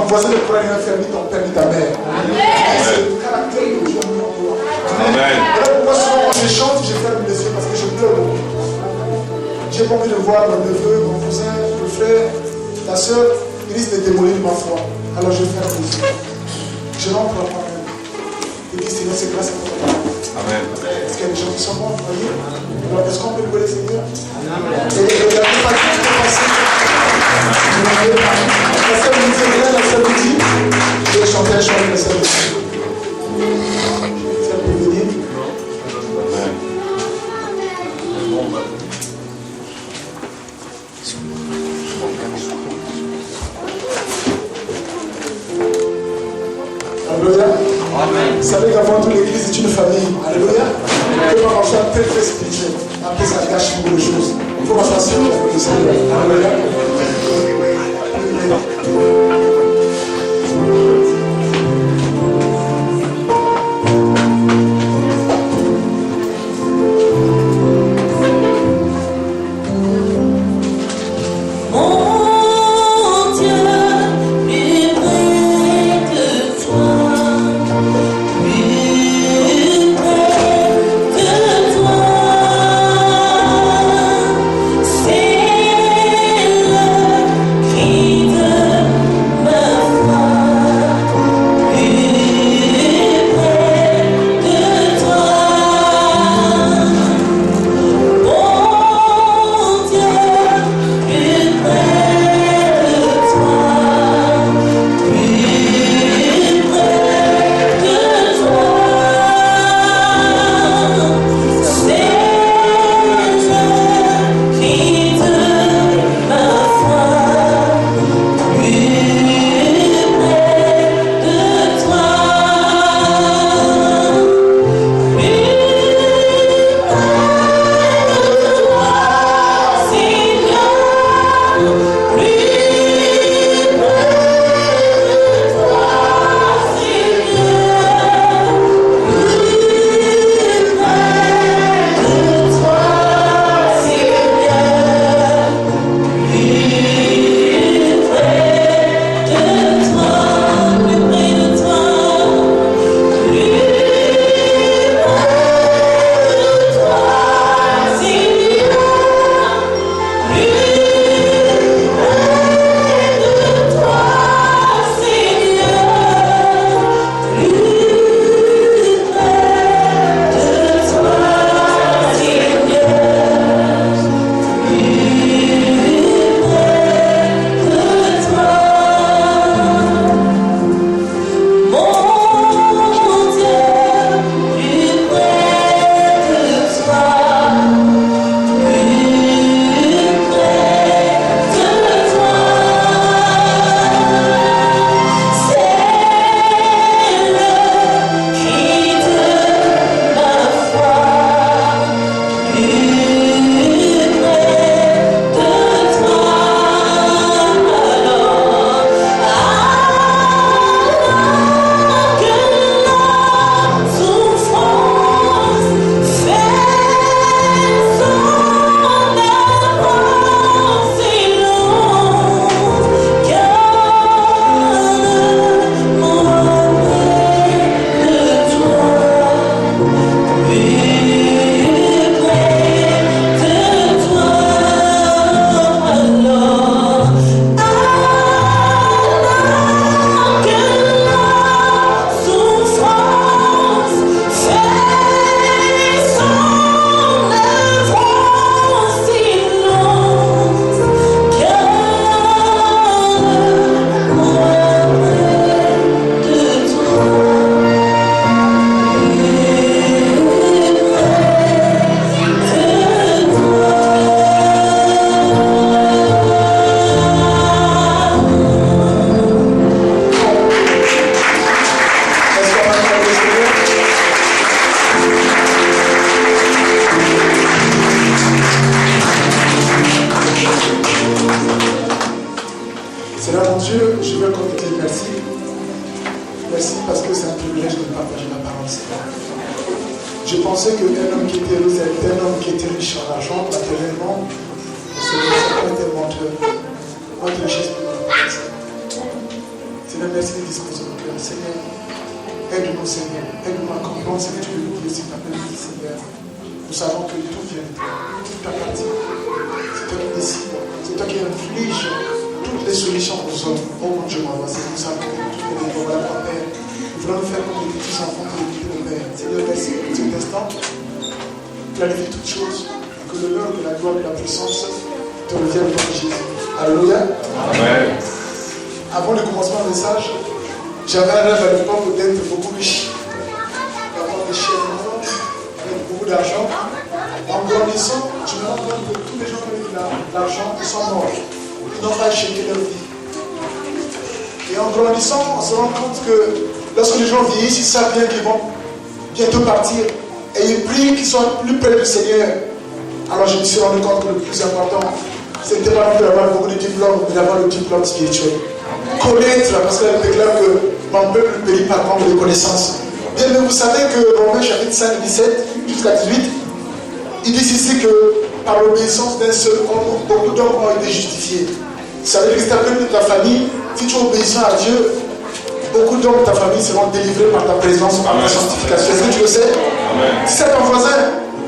voisin de près un ferme ton père ni ta mère. C'est le caractère que Dieu a mis en toi. Voilà pourquoi souvent quand je chante, je ferme les yeux parce que je pleure beaucoup. J'ai pas envie de voir mon neveu, mon cousin, le frère, la soeur. Il dit L'église est démolie de ma foi. Alors je ferme les yeux. Je n'en crois pas même. Et puis Seigneur, c'est grâce à toi. Amen. Est-ce qu'il y a des gens qui sont morts, vous voyez? Alors est-ce qu'on peut louer le Seigneur? Et regardez pas tout ce qui est passé. La sœur me dit rien, la sœur me dit. Je vais chanter un chant de la sœur me dit. Ça peut venir. Alléluia. Vous savez qu'avant tout l'église est une famille. Alléluia. On peut pas marcher un tel fait spirituel. Après ça gâche beaucoup de choses. Il faut marcher sur le Seigneur. Alléluia. toutes les solutions aux hommes. Oh mon Dieu, moi, c'est pour ça que toutes les voilà, Père. Nous voulons nous faire comme les petits enfants que nous le Père. Seigneur, merci pour cet instant. Planifie toutes choses. Et que l'honneur, que la gloire, que la puissance te reviennent dans Jésus. Alléluia. Amen. Avant le commencement du message, j'avais un rêve à l'époque d'être beaucoup riche. D'avoir des chaînes avec beaucoup d'argent. En grandissant, je me rends compte que tous les gens qui ont l'argent, ils sont morts. Ils n'ont pas échoué leur vie. Et en grandissant, on se rend compte que lorsque les gens vieillissent, ils savent bien qu'ils vont bientôt partir. Et ils prient qu'ils soient plus près du Seigneur. Alors je me suis rendu compte que le plus important, c'était pas d'avoir beaucoup de diplômes, mais d'avoir le diplôme spirituel. Connaître, parce qu'elle déclare que mon peuple périt par manque de connaissances. Bien, mais vous savez que Romains chapitre 5, 17 jusqu'à 18, il dit ici que par l'obéissance d'un seul homme, beaucoup d'hommes ont été justifiés. Ça veut dire que si tu as pris de ta famille, si tu es obéissant à Dieu, beaucoup d'hommes de ta famille seront délivrés par ta présence, par ta sanctification. Est-ce que tu le sais? Amen. Si c'est ton voisin,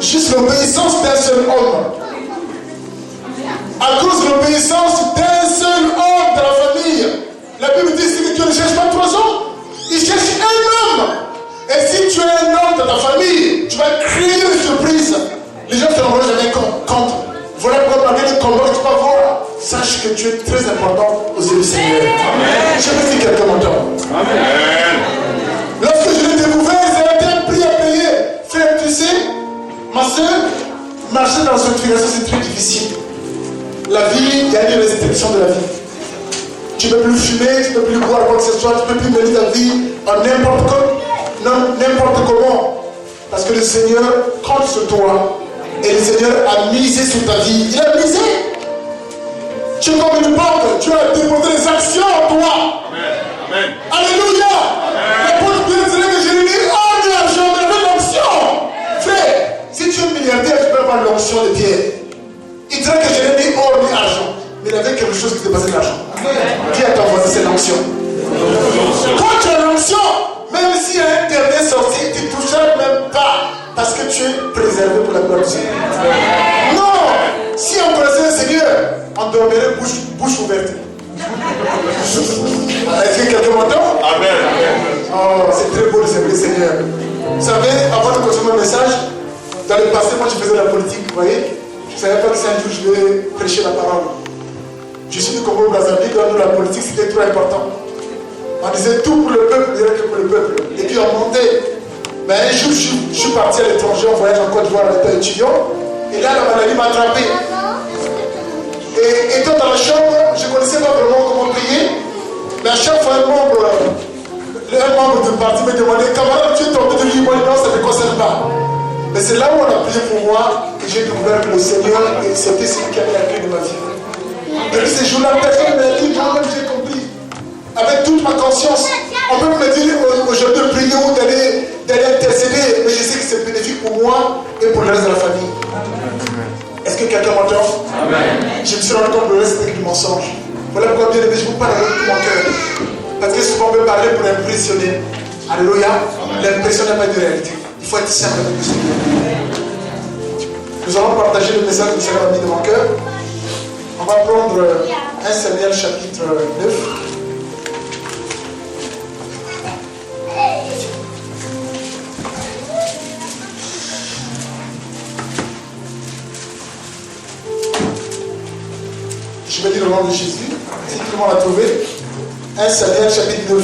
juste l'obéissance d'un seul homme. À cause de l'obéissance d'un seul homme de la famille, la Bible dit que Dieu ne cherche pas 3 hommes, il cherche un homme. Et si tu es un homme de ta famille, tu vas créer une surprise. Les gens ne te rendront jamais compte. Voilà pourquoi malgré le combat que tu vas voir, sache que tu es très important aux yeux du Seigneur. Amen. Je vais dire quelques montants. Amen. Lorsque je l'ai découvert, ça a été un prix à payer. Frère, tu sais, ma soeur, marcher dans cette filiation, c'est très difficile. La vie, il y a une restriction de la vie. Tu ne peux plus fumer, tu ne peux plus boire quoi que ce soit, tu ne peux plus mener ta vie en n'importe comment. Parce que le Seigneur compte sur toi. Et le Seigneur a misé sur ta vie. Il a misé. Tu es comme une banque. Tu as déposé des actions en toi. Amen. Amen. Alléluia. L'apôtre Pierre dirait que je n'ai mis de l'argent, mais avec l'onction. Frère, si tu es milliardaire, tu peux avoir l'onction de Pierre. Il dirait que je n'ai mis or ni argent. Mais il y avait quelque chose qui dépassait l'argent. Qui a t'envoyé cette l'onction? Quand tu as l'onction, même si un dernier sorti, tu ne toucheras même pas. Parce que tu es préservé pour la gloire du Seigneur. Non! Si on connaissait le Seigneur, on dormirait bouche ouverte. Est-ce que quelqu'un m'entend? Amen. Oh, c'est très beau de servir le Seigneur. Vous savez, avant de continuer mon message, dans le passé, moi je faisais de la politique, vous voyez? Je ne savais pas que c'est un jour je vais prêcher la parole. Je suis du Congo-Brazzaville, où la politique c'était trop important. On disait tout pour le peuple, rien que pour le peuple. Et puis on montait. Mais un jour, je suis parti à l'étranger en voyage en Côte d'Ivoire en étant étudiant. Et là, la maladie m'a attrapé. Et étant dans la chambre, je ne connaissais pas vraiment comment prier. Mais à chaque fois, un membre du parti me demandait, camarade, tu es tombé de lui? Moi, non, ça ne me concerne pas. Mais c'est là où on a prié pour moi que j'ai découvert que le Seigneur, c'était celui qui avait la clé de ma vie. Depuis ces jours-là, personne ne m'a dit, moi-même j'ai compris. Avec toute ma conscience, on peut me dire aujourd'hui de prier ou d'aller intercéder, mais je sais que c'est bénéfique pour moi et pour le reste de la famille. Est-ce que quelqu'un m'entend? Je me suis rendu compte que le reste c'était du mensonge. Voilà pourquoi bien aimé, je vous parle avec tout mon cœur. Parce que souvent on peut parler pour impressionner. Alléluia. L'impression n'est pas de réalité. Il faut être simple avec le Seigneur. Nous allons partager le message que le Seigneur a mis dans mon cœur. On va prendre 1 Samuel chapitre 9. Je vais dire le nom de Jésus. Si tout le monde l'a trouvé. 1 Samuel chapitre 9.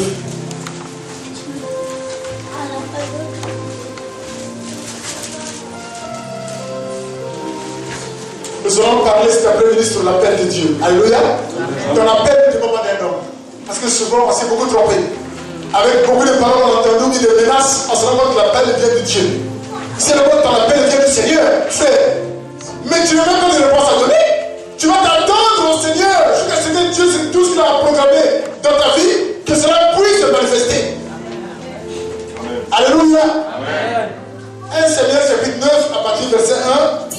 Nous allons parler cet après-midi sur l'appel de Dieu. Alléluia. Dans l'appel ne dépend pas d'un homme. Parce que souvent on s'est beaucoup trompé. Avec beaucoup de paroles on a entendu des menaces, on se rend compte que l'appel vient de Dieu. Si ton appel vient du Seigneur, fais. Mais tu n'as même pas de réponse à donner. Tu vas t'attendre au Seigneur jusqu'à ce que Dieu, c'est tout ce qu'il a programmé dans ta vie, que cela puisse se manifester. Amen. Alléluia. Amen. 1 Samuel chapitre 9, à partir du verset 1,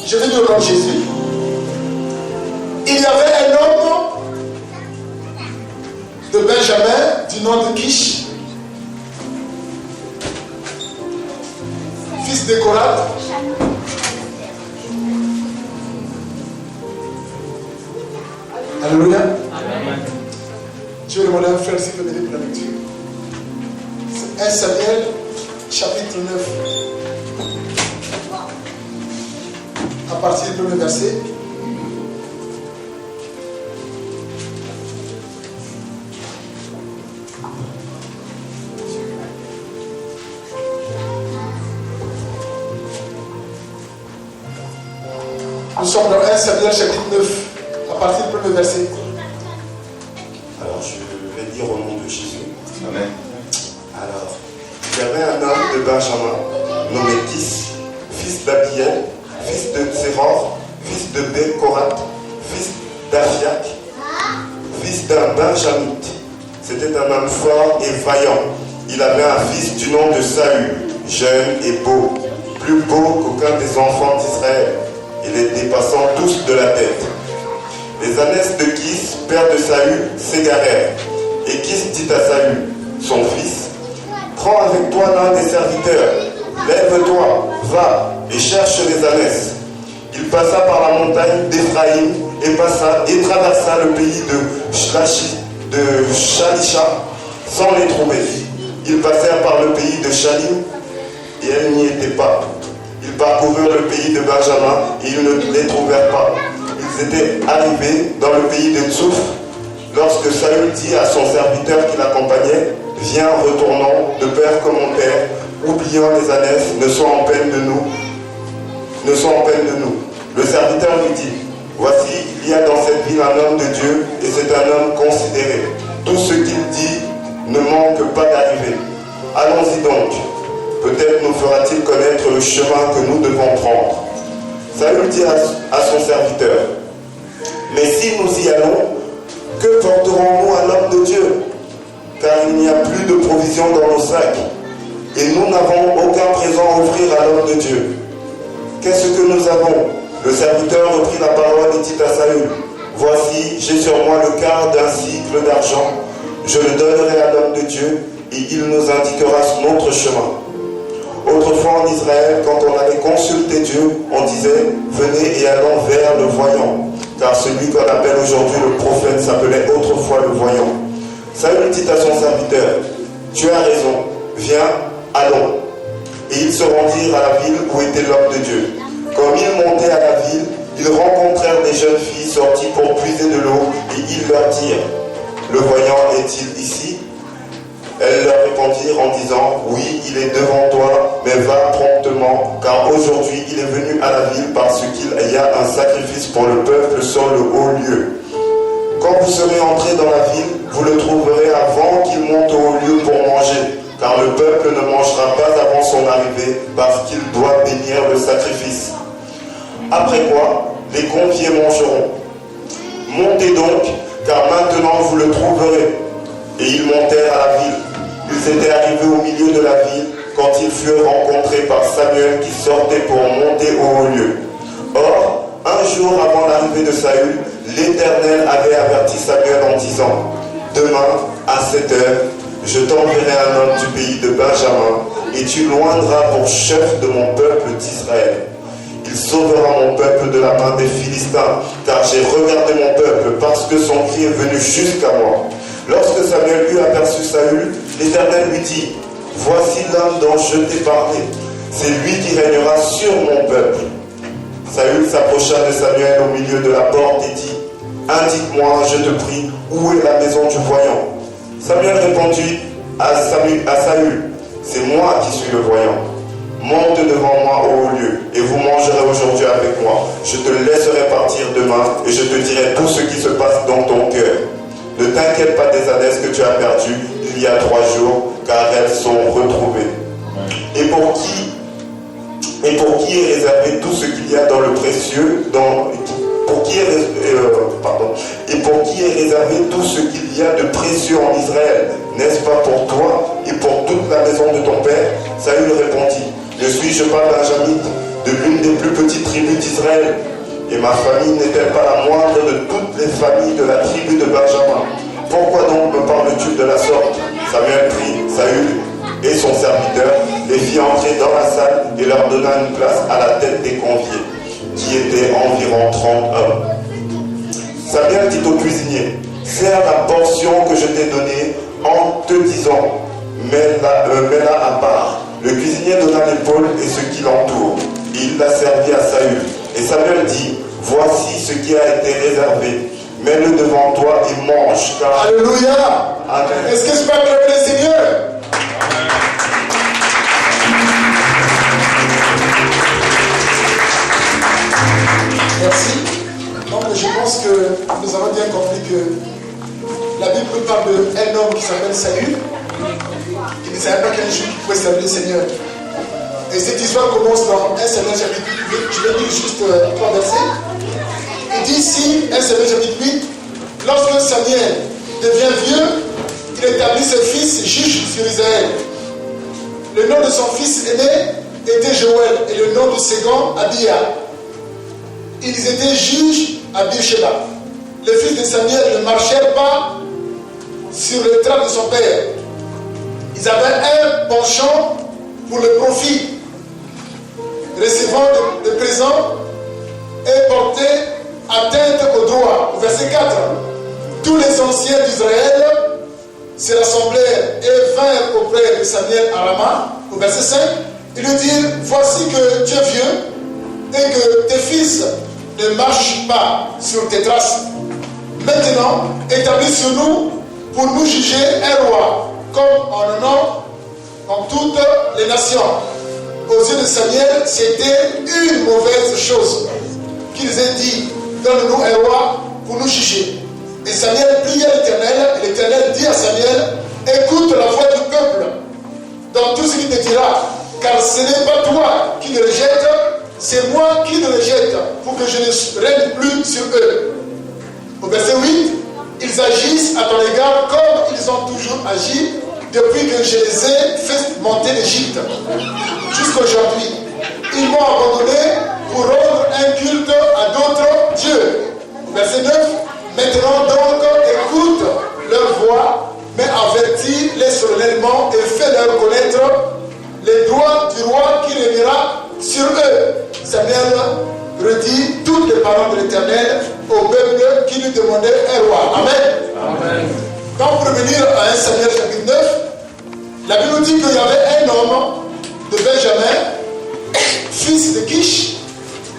je vais dire le nom de Jésus. Il y avait un homme de Benjamin, du nom de Kish, fils de Korath. Alléluia. Amen. Je vais demander à un frère s'il peut m'aider pour la lecture. C'est 1 Samuel, chapitre 9. À partir du premier verset. Nous sommes dans 1 Samuel chapitre 9, à partir du premier verset. Alors je vais lire au nom de Jésus. Amen. Alors, il y avait un homme de Benjamin, nommé Kis, fils d'Abiel, fils de Zéror, fils de Bécorat, fils d'Aphiac, fils d'un Benjamite. C'était un homme fort et vaillant. Il avait un fils du nom de Saül, jeune et beau, plus beau qu'aucun des enfants d'Israël, et les dépassant tous de la tête. Les ânesses de Kis, père de Saül, s'égarèrent. Et Kis dit à Saül, son fils, prends avec toi l'un des serviteurs, lève-toi, va et cherche les ânesses. Il passa par la montagne d'Éphraïm et traversa le pays de Shalisha sans les trouver. Ils passèrent par le pays de Shalim et elles n'y étaient pas. Ils parcoururent le pays de Benjamin et ils ne les trouvèrent pas. Ils étaient arrivés dans le pays de Tsouf lorsque Saül dit à son serviteur qui l'accompagnait, viens, retournons de père comme mon père, oubliant les ânesses, ne sois en peine de nous. Le serviteur lui dit, voici, il y a dans cette ville un homme de Dieu et c'est un homme considéré. Tout ce qu'il dit ne manque pas d'arriver. Allons-y donc. Peut-être nous fera-t-il connaître le chemin que nous devons prendre. Saül dit à son serviteur, mais si nous y allons, que porterons-nous à l'homme de Dieu? Car il n'y a plus de provisions dans nos sacs, et nous n'avons aucun présent à offrir à l'homme de Dieu. Qu'est-ce que nous avons? Le serviteur reprit la parole et dit à Saül, voici, j'ai sur moi le quart d'un cycle d'argent, je le donnerai à l'homme de Dieu, et il nous indiquera notre chemin. Autrefois en Israël, quand on allait consulter Dieu, on disait, venez et allons vers le voyant. Car celui qu'on appelle aujourd'hui le prophète s'appelait autrefois le voyant. Saül dit à son serviteur, tu as raison, viens, allons. Et ils se rendirent à la ville où était l'homme de Dieu. Comme ils montaient à la ville, ils rencontrèrent des jeunes filles sorties pour puiser de l'eau et ils leur dirent, le voyant est-il ici? Elles leur répondirent en disant, oui, il est devant toi, mais va promptement, car aujourd'hui il est venu à la ville parce qu'il y a un sacrifice pour le peuple sur le haut lieu. Quand vous serez entrés dans la ville, vous le trouverez avant qu'il monte au haut lieu pour manger, car le peuple ne mangera pas avant son arrivée, parce qu'il doit bénir le sacrifice. Après quoi, les conviés mangeront. Montez donc, car maintenant vous le trouverez. Et ils montèrent à la ville. Ils étaient arrivés au milieu de la ville quand ils furent rencontrés par Samuel qui sortait pour monter au haut lieu. Or, un jour avant l'arrivée de Saül, l'Éternel avait averti Samuel en disant, demain, à 7 heures, je t'enverrai un homme du pays de Benjamin et tu loindras pour chef de mon peuple d'Israël. Il sauvera mon peuple de la main des Philistins, car j'ai regardé mon peuple parce que son cri est venu jusqu'à moi. Lorsque Samuel eut aperçu Saül, l'Éternel lui dit, voici l'homme dont je t'ai parlé, c'est lui qui régnera sur mon peuple. Saül s'approcha de Samuel au milieu de la porte et dit, indique-moi, je te prie, où est la maison du voyant? Samuel répondit à Saül, c'est moi qui suis le voyant. Monte devant moi au haut lieu, et vous mangerez aujourd'hui avec moi. Je te laisserai partir demain, et je te dirai tout ce qui se passe dans ton cœur. Ne t'inquiète pas des ânesses que tu as perdues il y a 3 jours, car elles sont retrouvées. Et pour qui est réservé tout ce qu'il y a dans le précieux, et pour qui est réservé tout ce qu'il y a de précieux en Israël? N'est-ce pas pour toi et pour toute la maison de ton père? Saül répondit, ne suis-je pas benjamite, de l'une des plus petites tribus d'Israël? Et ma famille n'est-elle pas la moindre de toutes les familles de la tribu de Benjamin? Pourquoi donc me parles-tu de la sorte? Samuel prit Saül et son serviteur, les fit entrer dans la salle et leur donna une place à la tête des conviés, qui étaient environ 30 hommes. Samuel dit au cuisinier, sers la portion portion que je t'ai donnée en te disant, mets-la à part. Le cuisinier donna l'épaule et ce qui l'entoure. Il l'a servi à Saül. Et Samuel dit, voici ce qui a été réservé. Mets-le devant toi et mange. Car... Alléluia. Amen. Est-ce que je peux acclamer le Seigneur? Merci. Donc je pense que nous avons bien compris que la Bible nous parle d'un homme qui s'appelle Saül. Il ne savait pas qu'un jour il pouvait servir le Seigneur. Et cette histoire commence dans 1 Samuel chapitre 8. Je vais dire juste 3 versets. Il dit ici, 1 Samuel chapitre 8, lorsque Samuel devient vieux, il établit ses fils juges sur Israël. Le nom de son fils aîné était Joël et le nom du second Abia. Ils étaient juges à Beersheba. Les fils de Samuel ne marchèrent pas sur le train de son père. Ils avaient un penchant pour le profit, recevant des présents et portaient atteinte au droit. Au verset 4, tous les anciens d'Israël se rassemblèrent et vinrent auprès de Samuel à Rama. Au verset 5, ils lui dirent, voici que tu es vieux et que tes fils ne marchent pas sur tes traces. Maintenant, établis sur nous pour nous juger un roi, comme en un nom dans toutes les nations. Aux yeux de Samuel, c'était une mauvaise chose qu'ils aient dit, donne-nous un roi pour nous juger. Et Samuel pria l'Éternel, et l'Éternel dit à Samuel, écoute la voix du peuple dans tout ce qu'il te dira, car ce n'est pas toi qui le rejettes, c'est moi qui le rejette, pour que je ne règne plus sur eux. Au verset 8, ils agissent à ton égard comme ils ont toujours agi depuis que je les ai fait monter d'Égypte. Jusqu'aujourd'hui, ils m'ont abandonné pour rendre un culte à d'autres dieux. Verset 9, maintenant donc écoute leur voix, mais avertis-les solennellement et fais-leur connaître les droits du roi qui régnera sur eux. Samuel redit toutes les paroles de l'Éternel au peuple qui lui demandait un roi. Amen. Amen. Quand pour revenir à 1 Samuel chapitre 9, la Bible dit qu'il y avait un homme de Benjamin, fils de Kish,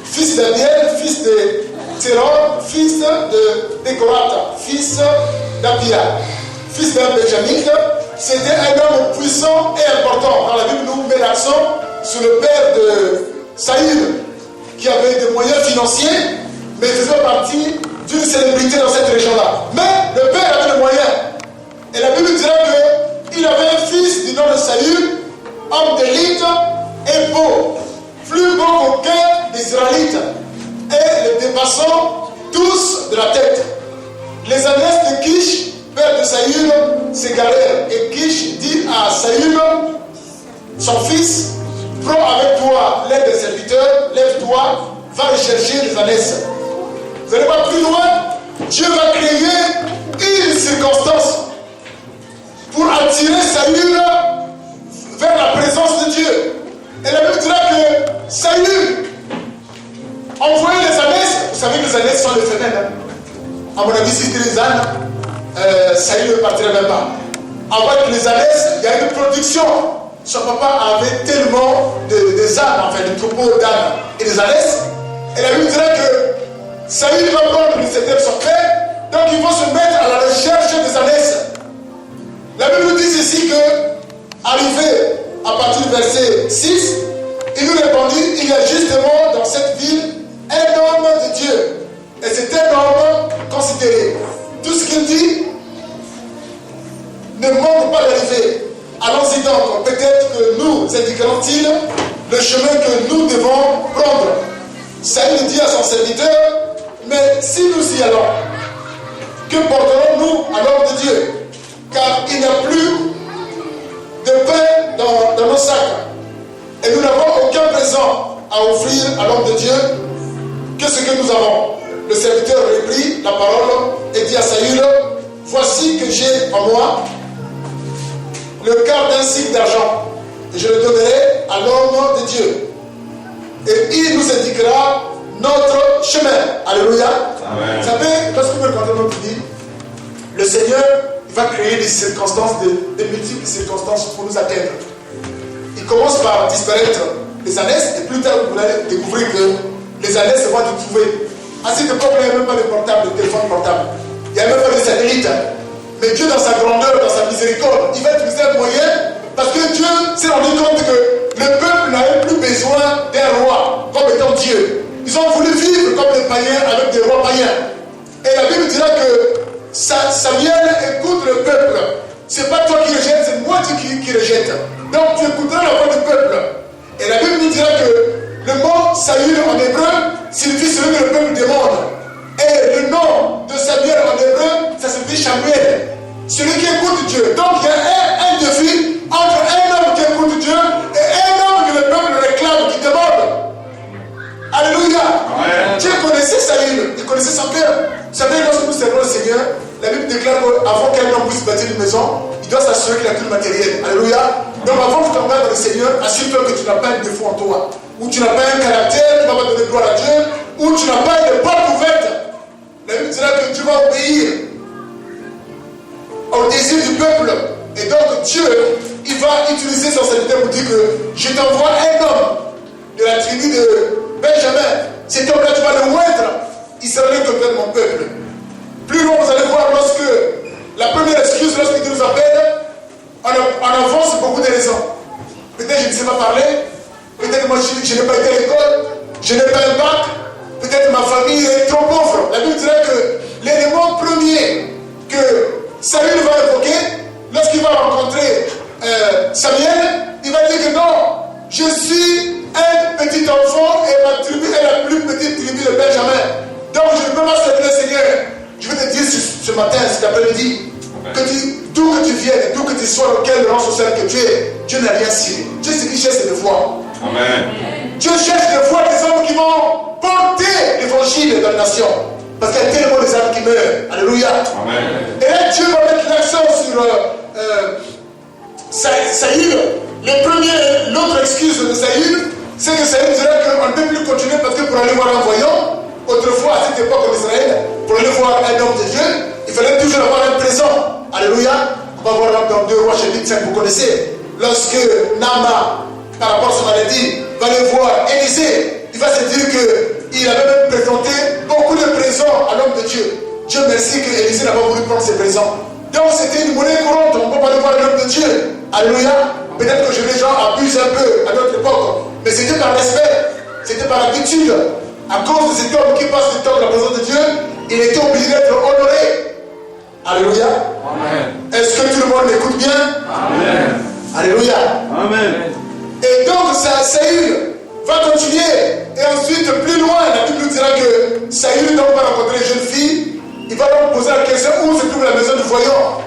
fils d'Abiel, fils de Théron, fils de Décorata, fils d'Abia, fils d'un Benjamin. C'était un homme puissant et important. Dans la Bible, nous met l'accent sur le père de Saül, qui avait des moyens financiers, mais faisait partie d'une célébrité dans cette région-là. Mais le père avait des moyens. Et la Bible dirait qu'il avait un fils du nom de Saül, homme d'élite et beau, plus beau qu'aucun des Israélites, et les dépassant tous de la tête. Les ânesses de Kish, père de Saül, s'égarèrent. Et Kish dit à Saül, son fils, prends avec toi l'aide des serviteurs, lève-toi, va rechercher les ânesses. Vous n'allez pas plus loin, Dieu va créer une circonstance pour attirer Saül vers la présence de Dieu. Et la Bible dira que Saül envoyait les ânesses. Vous savez que les ânesses sont les femelles. À mon avis, si c'était les ânes, Saül ne partirait même pas. Avec les ânesses, il y a une production. Son papa avait tellement des ânes, enfin des troupeaux d'ânes et des ânesses. Et la Bible dirait que Saül va prendre l'initiative de son père, donc ils vont se mettre à la recherche des ânesses. La Bible dit ici que, arrivé à partir du verset 6, il nous répondit, il y a justement dans cette ville un homme de Dieu. Et c'est un homme considéré. Tout ce qu'il dit ne manque pas d'arriver. Allons-y donc, peut-être que nous indiquerons-ils le chemin que nous devons prendre. Saül dit à son serviteur, mais si nous y allons, que porterons-nous à l'homme de Dieu? Car il n'y a plus de pain dans nos sacs. Et nous n'avons aucun présent à offrir à l'homme de Dieu que ce que nous avons. Le serviteur reprit la parole et dit à Saül, voici que j'ai en moi le quart d'un cycle d'argent, et je le donnerai à l'homme de Dieu. Et il nous indiquera notre chemin. Alléluia. Amen. Vous savez, lorsque vous me racontez notre vie, le Seigneur, il va créer des circonstances, des multiples circonstances pour nous atteindre. Il commence par disparaître les ânesses, et plus tard, vous allez découvrir que les ânesses vont être trouvées. À cette époque, il n'y avait même pas de portable, de téléphone portable. Il n'y avait même pas de satellite. Mais Dieu, dans sa grandeur, dans sa miséricorde, il va utiliser un moyen parce que Dieu s'est rendu compte que le peuple n'avait plus besoin d'un roi comme étant Dieu. Ils ont voulu vivre comme des païens avec des rois païens. Et la Bible dira que Samuel écoute le peuple. C'est pas toi qui rejettes, c'est moi qui rejette. Donc tu écouteras la voix du peuple. Et la Bible nous dira que le mot Saül en hébreu signifie celui que le peuple demande. Et le nom de Samuel en hébreu, ça signifie Samuel. Celui qui écoute Dieu. Donc il y a un défi entre un homme qui écoute Dieu et un homme que le peuple réclame, qui demande. Alléluia. Amen. Dieu connaissait Saül, il connaissait son cœur. Vous savez, lorsque nous servons le Seigneur, la Bible déclare qu'avant qu'un homme puisse bâtir une maison, il doit s'assurer qu'il a tout le matériel. Alléluia. Donc avant que tu t'engages dans le Seigneur, assure-toi que tu n'as pas un défaut en toi. Ou tu n'as pas un caractère qui va pas donner gloire à Dieu. Ou tu n'as pas une porte ouverte. La Bible dira que tu vas obéir au désir du peuple. Et donc Dieu, il va utiliser son serviteur pour dire que je t'envoie un homme de la tribu de Benjamin. Cet homme-là, tu vas le moindre. Il sera le docteur de mon peuple. Plus loin, vous allez voir lorsque la première excuse, lorsque Dieu nous appelle, on avance beaucoup de raisons. Peut-être je ne sais pas parler. Peut-être moi je n'ai pas été à l'école. Je n'ai pas un bac. Peut-être ma famille est trop pauvre. La Bible dirait que l'élément premier que Saül va évoquer, lorsqu'il va rencontrer Samuel, il va dire que non, je suis un petit enfant et ma tribu est la plus petite tribu de Benjamin. Donc je ne peux pas servir le Seigneur. Je vais te dire ce matin, cet après-midi, que d'où que tu viennes, d'où que tu sois, dans quel rang social que tu es, Dieu n'a rien signé. Dieu, ce qu'il cherche, c'est de voir. Amen. Dieu cherche de voir des hommes qui vont porter l'évangile dans la nation. Parce qu'il y a tellement des âmes qui meurent. Alléluia. Amen. Et là, Dieu va mettre l'accent sur Saül. L'autre excuse de Saül, c'est que Saül dirait qu'on ne peut plus continuer parce que pour aller voir un voyant, autrefois, à cette époque en Israël, pour aller voir un homme de Dieu, il fallait toujours avoir un présent. Alléluia. On va voir dans 2 Rois chapitre 5, vous connaissez. Lorsque Naaman, par rapport à son maladie, va aller voir Élisée, il va se dire qu'il avait même présenté beaucoup de présents à l'homme de Dieu. Dieu merci que Élisée n'a pas voulu prendre ses présents. Donc c'était une monnaie courante, on ne peut pas aller voir l'homme de Dieu. Alléluia. Peut-être que les gens abusent un peu à notre époque, mais c'était par respect, c'était par habitude. À cause de cet homme qui passe du temps dans la présence de Dieu, il était obligé d'être honoré. Alléluia. Amen. Est-ce que tout le monde m'écoute bien? Amen. Alléluia. Amen. Et donc Saül va continuer. Et ensuite, plus loin, la Bible nous dira que Saül donc va rencontrer une jeune fille. Il va donc poser la question où se trouve la maison du voyant.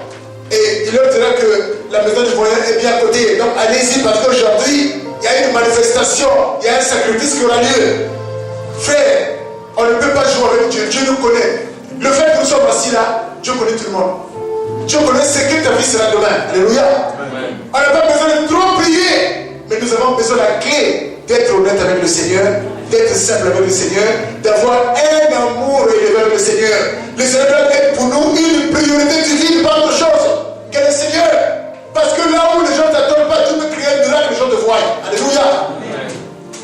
Et il leur dira que la maison du voyant est bien à côté. Donc allez-y parce qu'aujourd'hui, il y a une manifestation, il y a un sacrifice qui aura lieu. Frère, on ne peut pas jouer avec Dieu. Dieu nous connaît. Le fait que nous sommes assis là, Dieu connaît tout le monde. Dieu connaît ce que ta vie sera demain. Alléluia. Amen. On n'a pas besoin de trop prier, mais nous avons besoin de la clé d'être honnête avec le Seigneur, d'être simple avec le Seigneur, d'avoir un amour élevé avec le Seigneur. Le Seigneur doit être pour nous une priorité divine, pas autre chose que le Seigneur. Parce que là où les gens ne t'attendent pas, tu peux créer un miracle, les gens te voient. Alléluia. Amen.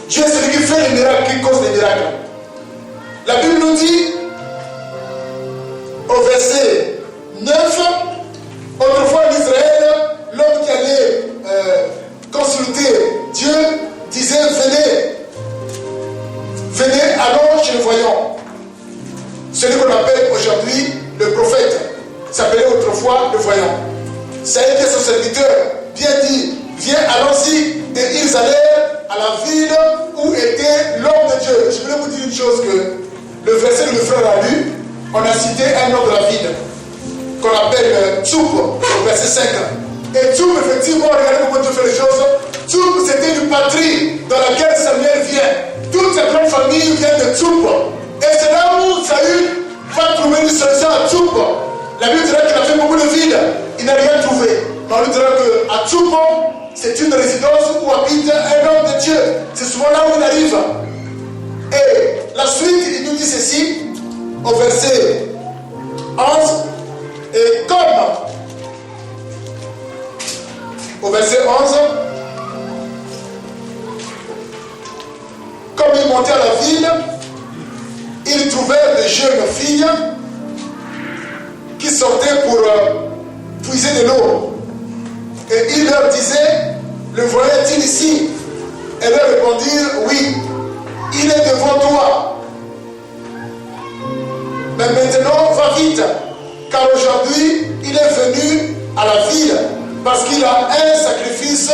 Dieu est celui qui fait les miracles, qui cause les miracles. La Bible nous dit, au verset 9, autrefois en Israël, l'homme qui allait consulter Dieu disait, venez, allons chez le voyant. Celui qu'on appelle aujourd'hui le prophète, s'appelait autrefois le voyant. Ça a été son serviteur, bien dit, viens, allons-y. Et ils allèrent à la ville où était l'homme de Dieu. Je voulais vous dire une chose, que le verset que le frère a lu, on a cité un nom de la ville qu'on appelle Tsoub, au verset 5. Et Tsoub, effectivement, regardez comment Dieu fait les choses. Tsoub, c'était une patrie dans laquelle Samuel vient. Toute cette grande famille vient de Tsoub. Et c'est là où Saül va trouver une solution à Tsoub. La Bible dirait qu'il a fait beaucoup de villes. Il n'a rien trouvé. Mais on lui dira qu'à Tsoub, c'est une résidence où habite un homme de Dieu. C'est souvent là où il arrive. Et la suite, il nous dit ceci, au verset 11. Et quand filles qui sortaient pour puiser de l'eau. Et il leur disait, le voyait-il ici? Elles leur répondirent, oui, il est devant toi. Mais maintenant, va vite, car aujourd'hui, il est venu à la ville, parce qu'il a un sacrifice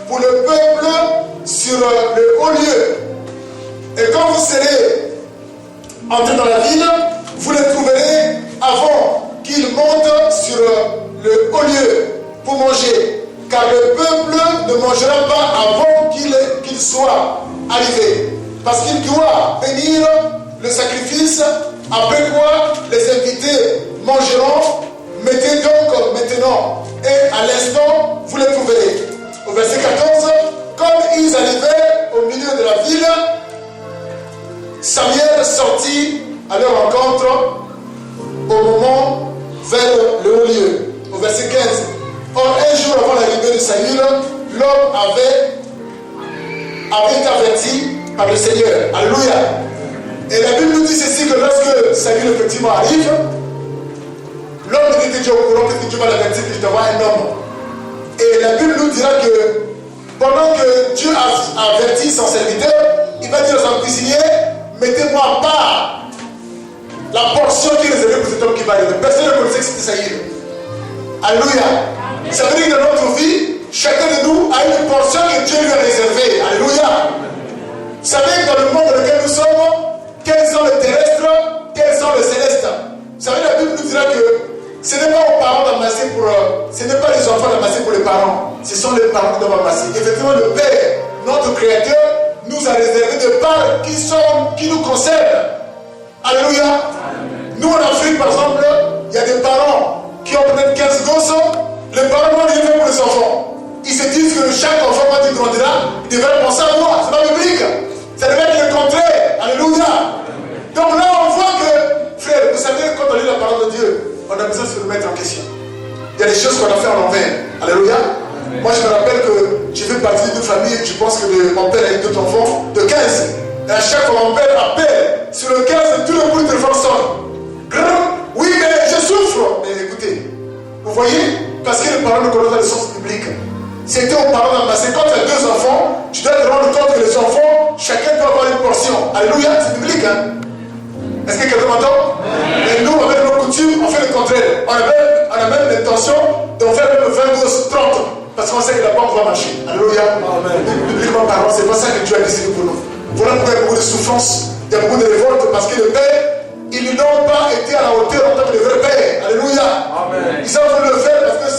pour le peuple sur le haut lieu. Et quand vous serez entrés dans la ville, vous le trouverez avant qu'il monte sur le haut lieu pour manger. Car le peuple ne mangera pas avant qu'il soit arrivé. Parce qu'il doit bénir le sacrifice, après quoi les invités mangeront. Mettez donc maintenant, et à l'instant, vous le trouverez. Au verset 14, comme ils arrivaient au milieu de la ville, Samuel sortit à leur rencontre au moment vers le haut lieu. Au verset 15. Or, un jour avant l'arrivée de Saül, l'homme avait été averti par le Seigneur. Alléluia. Et la Bible nous dit ceci, que lorsque Saül effectivement arrive, l'homme dit déjà au courant que Dieu va l'avertir que je t'envoie un homme. Et la Bible nous dira que pendant que Dieu a averti son serviteur, il va dire à son cuisinier, mettez-moi à part la portion qui est réservée pour cet homme qui va arriver. Personne ne connaissait que c'était Saül. Alléluia. Ça veut dire que dans notre vie, chacun de nous a une portion que Dieu lui a réservée. Alléluia. Vous savez que dans le monde dans lequel nous sommes, quels sont les terrestres, quels sont les célestes. Vous savez, la Bible nous dira que ce n'est pas aux parents d'amasser pour... ce n'est pas les enfants d'amasser pour les parents. Ce sont les parents qui doivent amasser. Effectivement, le Père, notre Créateur, nous a réservé des parts qui nous concernent. Alléluia. Nous, en Afrique, par exemple, il y a des parents qui ont peut-être 15 gosses. Les parents n'ont rien fait pour les enfants. Ils se disent que chaque enfant, quand il grandira, il devrait penser à moi. C'est pas biblique. Ça devrait être le contraire. Alléluia. Donc là, on voit que, frère, vous savez, quand on lit la parole de Dieu, on a besoin de se remettre en question. Il y a des choses qu'on a fait en l'envers. Alléluia. Amen. Moi, je me rappelle que j'ai fait partie d'une famille, je pense que mon père a eu 2 enfants, de 15. Et à chaque fois, mon père appelle sur le 15, tout le coup, le téléphone sonne. Oui, mais je souffre. Mais écoutez, vous voyez, parce que les parents ne connaissent pas le sens biblique. C'était aux parents d'amasser. Quand tu as 2 enfants, tu dois te rendre compte que les enfants, chacun doit avoir une portion. Alléluia, c'est biblique, hein? Est-ce que quelqu'un m'entend? Et nous, avec nos coutumes, on fait le contraire. On a même l'intention d'en faire même 20 gosses, 30. Parce qu'on sait que la banque va marcher. Alléluia. Bibliquement parlant, c'est pas ça que Dieu a décidé pour nous. Voilà pourquoi il y a beaucoup de souffrance, il y a beaucoup de révolte, parce que le Père, ils n'ont pas été à la hauteur en tant que le vrai Père. Alléluia. Amen. Ils ont voulu le faire parce que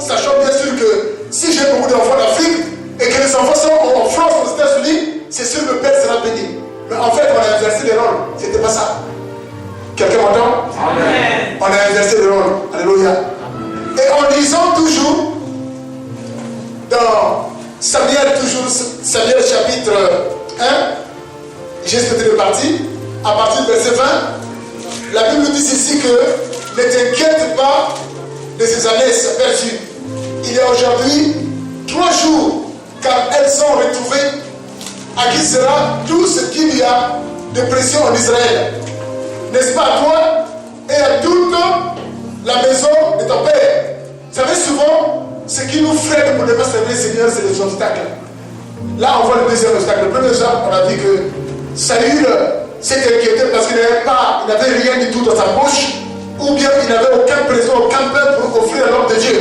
sachant bien sûr que si j'ai beaucoup d'enfants d'Afrique et que les enfants sont en France, aux États-Unis, c'est sûr que le Père sera béni. Mais en fait, on a inversé les rôles. C'était pas ça. Quelqu'un m'entend? Amen. On a inversé les rôles. Alléluia. Amen. Et en lisant toujours dans Samuel chapitre 1, j'ai sauté de partie, à partir du verset 20, la Bible nous dit ici que ne t'inquiète pas de ces années perdues. Il y a aujourd'hui 3 jours, car elles sont retrouvées. À qui sera tout ce qu'il y a de précieux en Israël? N'est-ce pas à toi et à toute la maison de ton Père? Vous savez, souvent, ce qui nous freine pour ne pas servir le Seigneur, c'est les obstacles. Là, on voit le deuxième obstacle. Le premier obstacle, on a dit que Saül s'est inquiété parce qu'il n'avait rien du tout dans sa bouche, ou bien il n'avait aucun présent, aucun pain pour offrir à l'homme de Dieu.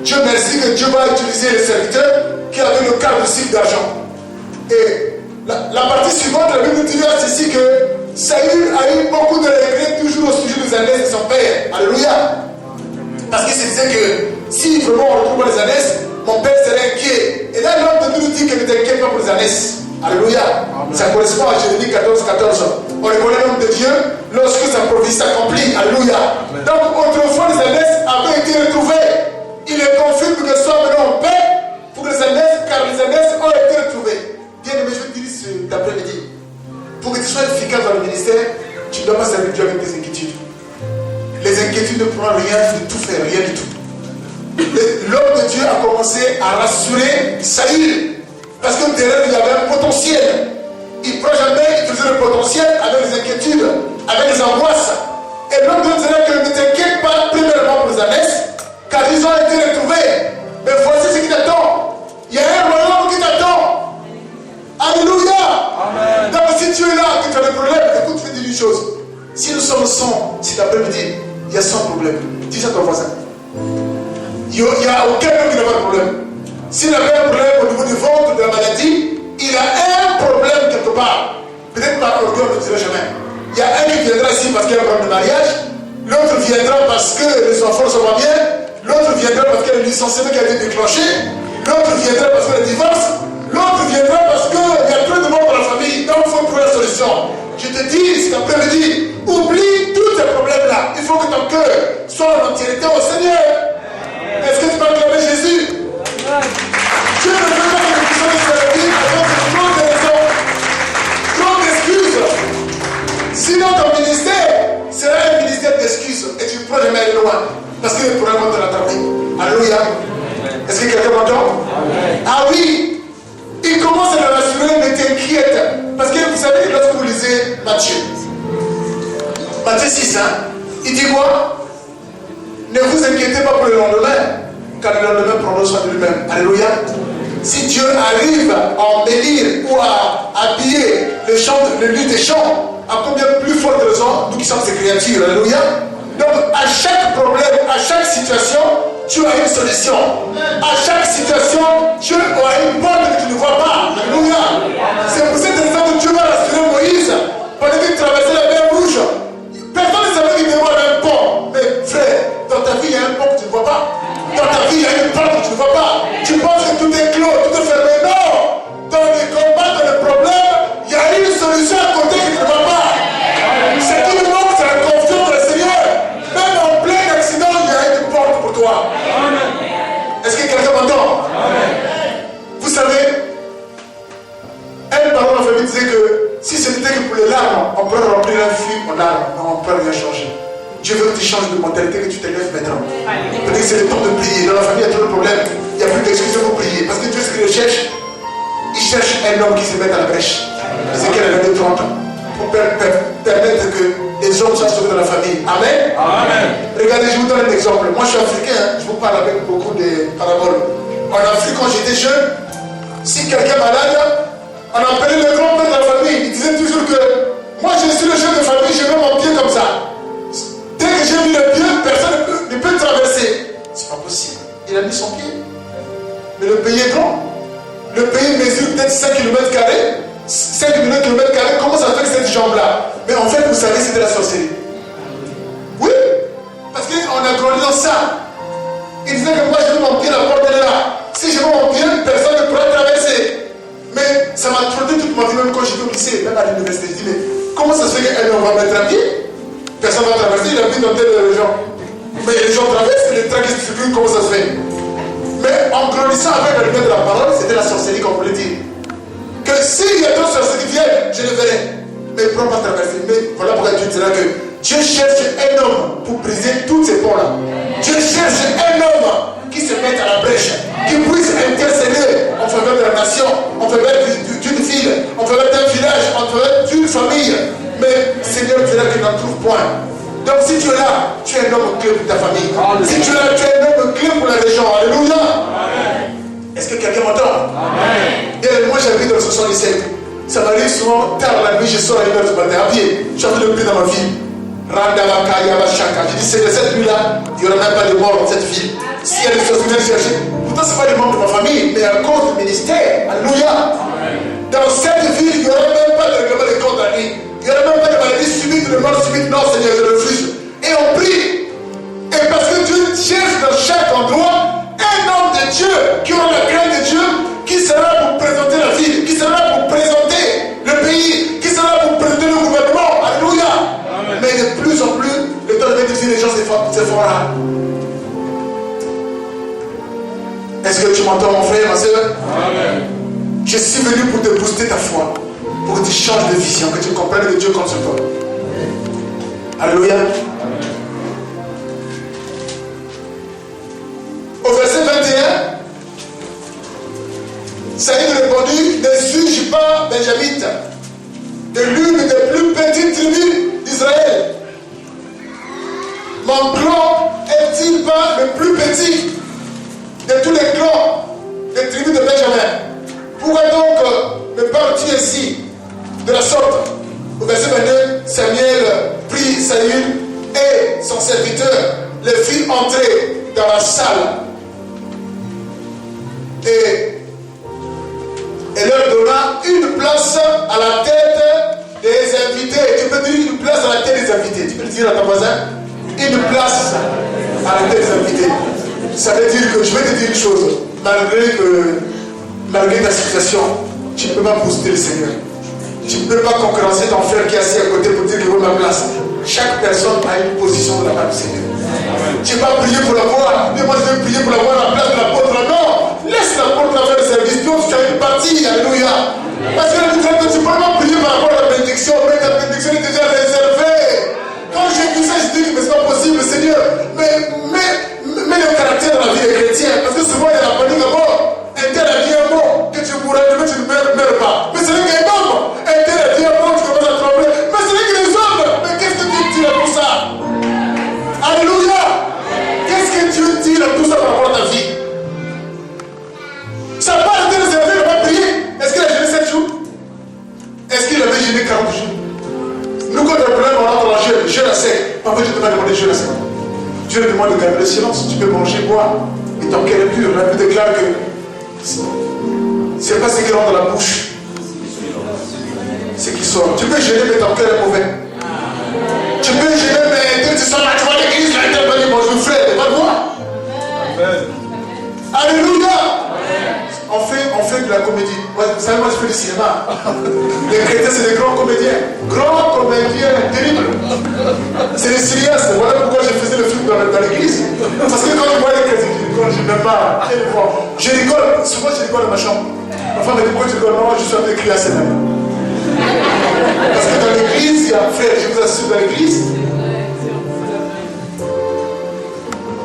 Dieu merci que Dieu va utiliser les serviteurs qui avaient le quart de cycle d'argent. Et la partie suivante, la Bible dit ici que Saül a eu beaucoup de regrets toujours au sujet des ânesses de son père. Alléluia. Parce qu'il se disait que si vraiment on retrouve les ânesses, mon père serait inquiet. Et là, l'homme de Dieu nous dit que ne t'inquiète pas pour les ânesses. Alléluia. Ça correspond à Jérémie 14. On reconnaît l'homme de Dieu lorsque sa prophétie s'accomplit. Alléluia. Donc autrefois les ânesses avaient été retrouvées. Il est confirme que ce soit maintenant en paix pour les ânesses, car les ânesses ont été retrouvées. Bien aimé, je te dis cet après-midi. Pour que tu sois efficace dans le ministère, tu ne dois pas servir Dieu avec des inquiétudes. Les inquiétudes ne prennent rien de tout faire, rien du tout. L'homme de Dieu a commencé à rassurer Saül. Parce que derrière, il y avait un potentiel. Il ne prend jamais, il faisait le potentiel avec les inquiétudes, avec les angoisses. Et l'autre dira que ne t'inquiète pas, premièrement pour les annexes, car ils ont été retrouvés. Mais voici ce qui t'attend. Il y a un royaume qui t'attend. Alléluia. Amen. Donc si tu es là, que tu as des problèmes, écoute, fais une chose. Si nous sommes 100, cet après-midi, il y a 100 problèmes. Dis ça à ton voisin. Il n'y a aucun homme qui n'a pas de problème. S'il avait un problème au niveau du ventre, de la maladie, il a un problème quelque part. Peut-être par orgueil, on ne dirait jamais. Il y a un qui viendra ici parce qu'il y a un problème de mariage. L'autre viendra parce que les enfants ne sont pas bien. L'autre viendra parce qu'il y a le licenciement qui a été déclenché. L'autre viendra parce qu'il y a le divorce. L'autre viendra parce qu'il y a trop de monde dans la famille. Donc il faut trouver la solution. Je te dis cet après-midi, oublie tous ces problèmes-là. Il faut que ton cœur soit en entièreté au Seigneur. Est-ce que tu peux acclamer Jésus? Dieu ne veut pas que tu sois sur la vie à cause de trop de raisons, trop d'excuses. Sinon ton ministère sera un ministère d'excuses et tu ne pourras jamais aller loin. Parce que le problème de la vie. Alléluia. Est-ce que quelqu'un m'entend? Ah oui. Il commence à le rassurer, ne t'inquiète. Parce que vous savez, lorsque vous lisez Matthieu 6, il dit quoi? Ne vous inquiétez pas pour le lendemain, car le lendemain prendra soin de lui-même. Alléluia. Si Dieu arrive à embellir ou à habiller le lieu des champs, à combien plus forte raison, nous qui sommes ses créatures. Alléluia. Donc, à chaque problème, à chaque situation, Dieu a une solution. À chaque situation, Dieu a une porte que tu ne vois pas. Alléluia. C'est pour cette raison que Dieu va rassurer Moïse pendant qu'il traversait la mer Rouge. Personne ne savait qu'il devait avoir un pont. Mais frère, dans ta vie, il y a un pont que tu ne vois pas. Dans ta vie, il y a une porte que tu ne vois pas. Tu penses que tout est clos, tout est fermé. Non. Dans les combats, dans les problèmes, il y a une solution à côté que tu ne vois pas. Ce qui nous manque, c'est la confiance dans le Seigneur. Même en plein accident, il y a une porte pour toi. Est-ce que quelqu'un m'entend? Vous savez, un parent en famille disait que si c'était que pour les larmes, on peut remplir un film en larmes, mais on ne peut rien changer. Dieu veut que tu changes de mentalité, que tu t'élèves maintenant. Peut-être que c'est le temps de prier. Dans la famille, il y a trop de problèmes. Il n'y a plus d'excuses pour prier. Parce que Dieu, ce qu'il cherche, il cherche un homme qui se mette à la brèche. C'est qu'elle a 30 ans. Pour permettre que les hommes soient sauvés dans la famille. Amen. Amen. Regardez, je vous donne un exemple. Moi, je suis africain. Je vous parle avec beaucoup de paraboles. En Afrique, quand j'étais jeune, si quelqu'un est malade, on appelait le grand-père de la famille. Il disait toujours que moi, je suis le chef de famille, je mets mon pied comme ça. Dès que j'ai mis le pied, personne ne peut traverser. C'est pas possible. Il a mis son pied. Mais le pays est grand. Le pays mesure peut-être 5 km². 5 km², comment ça fait que cette jambe-là? Mais en fait, vous savez, c'est de la sorcellerie. Oui, parce qu'on a grandi dans ça. Il disait que moi, je mets mon pied, la porte est là. Si je mets mon pied, personne ne pourra traverser. Mais ça m'a trotté toute ma vie, même quand j'étais au lycée, même à l'université. Je dis, mais comment ça se fait qu'un homme va mettre un pied? Personne ne va traverser, il habite dans telle région. Mais les gens traversent, les trains qui se circulent, comment ça se fait? Mais en grandissant avec la lumière de la parole, c'était la sorcellerie qu'on voulait dire. Que s'il y a d'autres sorciers qui viennent, je le verrai. Mais ils ne pourront pas traverser. Mais voilà pourquoi Dieu dira que Dieu cherche un homme pour briser tous ces ponts-là. Dieu cherche un homme qui se mette à la brèche, qui puisse intercéder en faveur de la nation, en faveur d'une ville, en faveur d'un village, en faveur d'une famille. Mais Seigneur dira qu'il n'en trouve point. Donc si tu es là, tu es un homme clé pour ta famille. Amen. Si tu es là, tu es un homme clé pour la région. Alléluia. Est-ce que quelqu'un m'entend? Et moi j'habite dans le 77. Ça m'arrive souvent tard la nuit, je sors à 1h du matin à pied. Je suis en train de prier dans ma ville. Je dis c'est cette nuit-là, il n'y aura même pas de mort dans cette ville. S'il y a des choses qui viennent chercher, pourtant ce n'est pas des membres de ma famille, mais à cause du ministère. Alléluia. Dans cette ville, il n'y aura même pas de règlement de compte à lui. Il n'y aura même pas de maladie subite, de mort subite. Non, Seigneur, je refuse. Et on prie. Et parce que Dieu cherche dans chaque endroit un homme de Dieu qui aura la crainte de Dieu, qui sera là pour présenter la ville, qui sera là pour présenter le pays, qui sera là pour présenter le gouvernement. Alléluia. Amen. Mais de plus en plus, le temps de difficile, les gens se font rares. Est-ce que tu m'entends, mon frère, ma soeur? Amen. Je suis venu pour te booster ta foi, pour que tu changes de vision, que tu comprennes que Dieu compte sur toi. Alléluia. Au verset 21, Saïd répondit, ne suis-je pas benjamite, de l'une des plus petites tribus d'Israël? petits de tous les clans des tribus de Benjamin. Pourquoi donc me parles-tu ainsi de la sorte? Au verset 22, Samuel prit Saül et son serviteur, les fit entrer dans la salle et leur donna une place à la tête des invités. Tu peux dire une place à la tête des invités. Tu peux le dire à ton voisin, une place à la tête des invités. Ça veut dire que je vais te dire une chose, malgré ta situation, tu ne peux pas booster le Seigneur. Tu ne peux pas concurrencer ton frère qui est assis à côté pour dire qu'il veut ma place. Chaque personne a une position de la part du Seigneur. Tu ne vas pas prier pour l'avoir, mais moi je vais prier pour l'avoir à la place de l'apôtre. Non, laisse l'apôtre faire le service. Donc tu as une partie, alléluia. Parce que tu ne peux pas prier par rapport à la bénédiction, mais ta bénédiction est déjà réservée. Quand j'ai vu ça, je dis que ce n'est pas possible, Seigneur. Mais le caractère dans la vie des chrétiens, parce que souvent il y a la panique à mort. Un tel a dit un mot que tu pourrais demain, tu ne meurs pas. Mais c'est vrai qu'il y a un homme. Un tel a dit un mot, tu commences à trembler. Mais c'est vrai qu'il y a des hommes. Mais qu'est-ce que Dieu dit à tout ça? Alléluia. Qu'est-ce que Dieu dit à tout ça par rapport à ta vie? Ça n'a pas été réservé, il n'a pas prié. Est-ce qu'il a jeûné 7 jours? Est-ce qu'il avait jeûné 40 jours? Nous, quand on a un problème, on entre dans le jeûne à sec. Parfois, Dieu te va demander jeûne à sec. Dieu te demande de garder le silence. Tu peux manger, boire. Et ton cœur est pur. La Bible déclare que c'est pas ce qui rentre dans la bouche, c'est qui sort. Tu peux gêner, mais ton cœur est mauvais. Tu peux gêner, mais tu sors là, tu vois l'église, là, tu vas dire, bon, je vous ferai, mais pas de moi. Alléluia. On fait de la comédie. Moi, vous savez, moi, je fais du cinéma. Les chrétiens, c'est des grands comédiens. Grands comédiens, terribles. C'est des cinéastes. Voilà pourquoi je faisais le film dans l'église. Parce que quand je vois les chrétiens, je n'aime pas. Je rigole. Souvent, je rigole dans ma chambre. Ma femme me dit, pourquoi tu rigoles? Non, je suis en train de crier à ses mains. Parce que dans l'église, il y a un frère, je vous assure, dans l'église.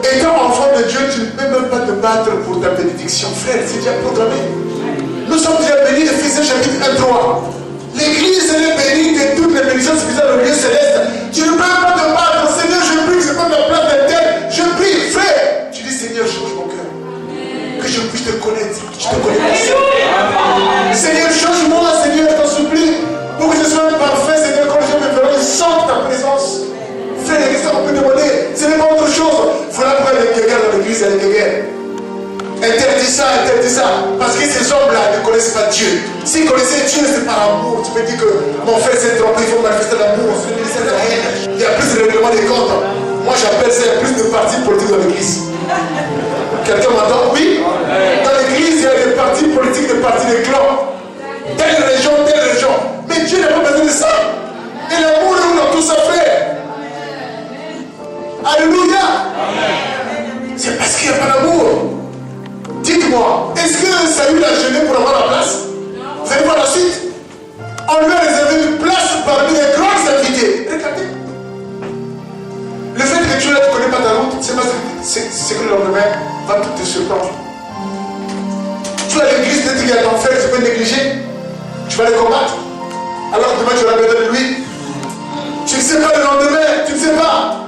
Étant enfant de Dieu, tu ne peux même pas te battre pour ta bénédiction. Frère, c'est déjà programmé. Nous sommes déjà bénis, Éphésiens chapitre 1, 3. L'église, elle est bénie de toutes les bénédictions spirituelles au lieu céleste. Tu ne peux pas te battre. Seigneur, je prie que c'est pas ma place d'interne. Je prie, frère. Tu dis, Seigneur, change mon cœur. Que je puisse te connaître. Je te connais pas. Seigneur, change-moi, Seigneur, je t'en supplie. Pour que je sois parfait, Seigneur, quand je me verrai, sens ta présence. Frère, qu'est-ce qu'on peut demander? Ce n'est pas autre chose. Voilà pourquoi les guerres dans l'église, il y a des guerres. Interdis ça. Parce que ces hommes-là ne connaissent pas Dieu. S'ils connaissaient Dieu, c'est par amour. Tu peux dire que mon frère s'est trompé, il faut manifester l'amour. C'est la haine. Il y a plus de règlement des comptes. Moi, j'appelle ça plus de partis politiques dans l'église. Quelqu'un m'entend? Oui. Dans l'église, il y a des partis politiques, des partis de clans. Telle région. Mais Dieu n'a pas besoin de ça. Et l'amour est où dans tout ça, frère? Alléluia. C'est parce qu'il n'y a pas d'amour. Dites-moi, est-ce que Saül a jeûné pour avoir la place? Vous allez voir la suite. On lui a réservé une place parmi les grands invités. Regardez. Le fait que tu ne connais pas ta route, c'est que le lendemain va tout te surprendre. Tu as l'église, peut-être qu'il y a ton frère, tu peux négliger. Tu vas le combattre. Alors demain tu vas besoin de lui. Tu ne sais pas le lendemain, tu ne sais pas.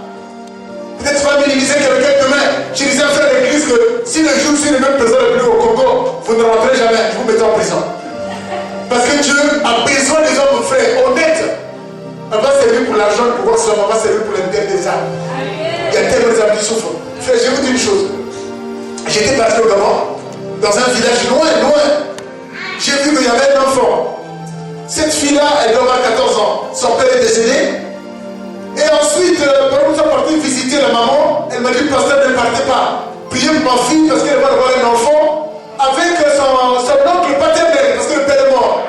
Peut-être tu vas minimiser quelqu'un demain. Je disais à un frère d'église que si le jour, si le même président est plus au Congo, vous ne rentrez jamais, vous mettez en prison. Parce que Dieu a besoin des hommes frères, honnêtes. On va servir pour l'argent, pour pouvoir se on va servir pour l'intérêt des âmes. Il y a tellement d'âmes qui souffrent. Frère, je vais vous dire une chose. J'étais parti au Gabon, dans un village loin. J'ai vu qu'il y avait un enfant. Cette fille-là, elle doit avoir 14 ans. Son père est décédé. Et ensuite, quand nous sommes partis visiter la maman, elle m'a dit, pasteur, ne partez pas. Priez pour ma fille parce qu'elle va avoir un enfant avec son oncle paternel, parce que le père est mort.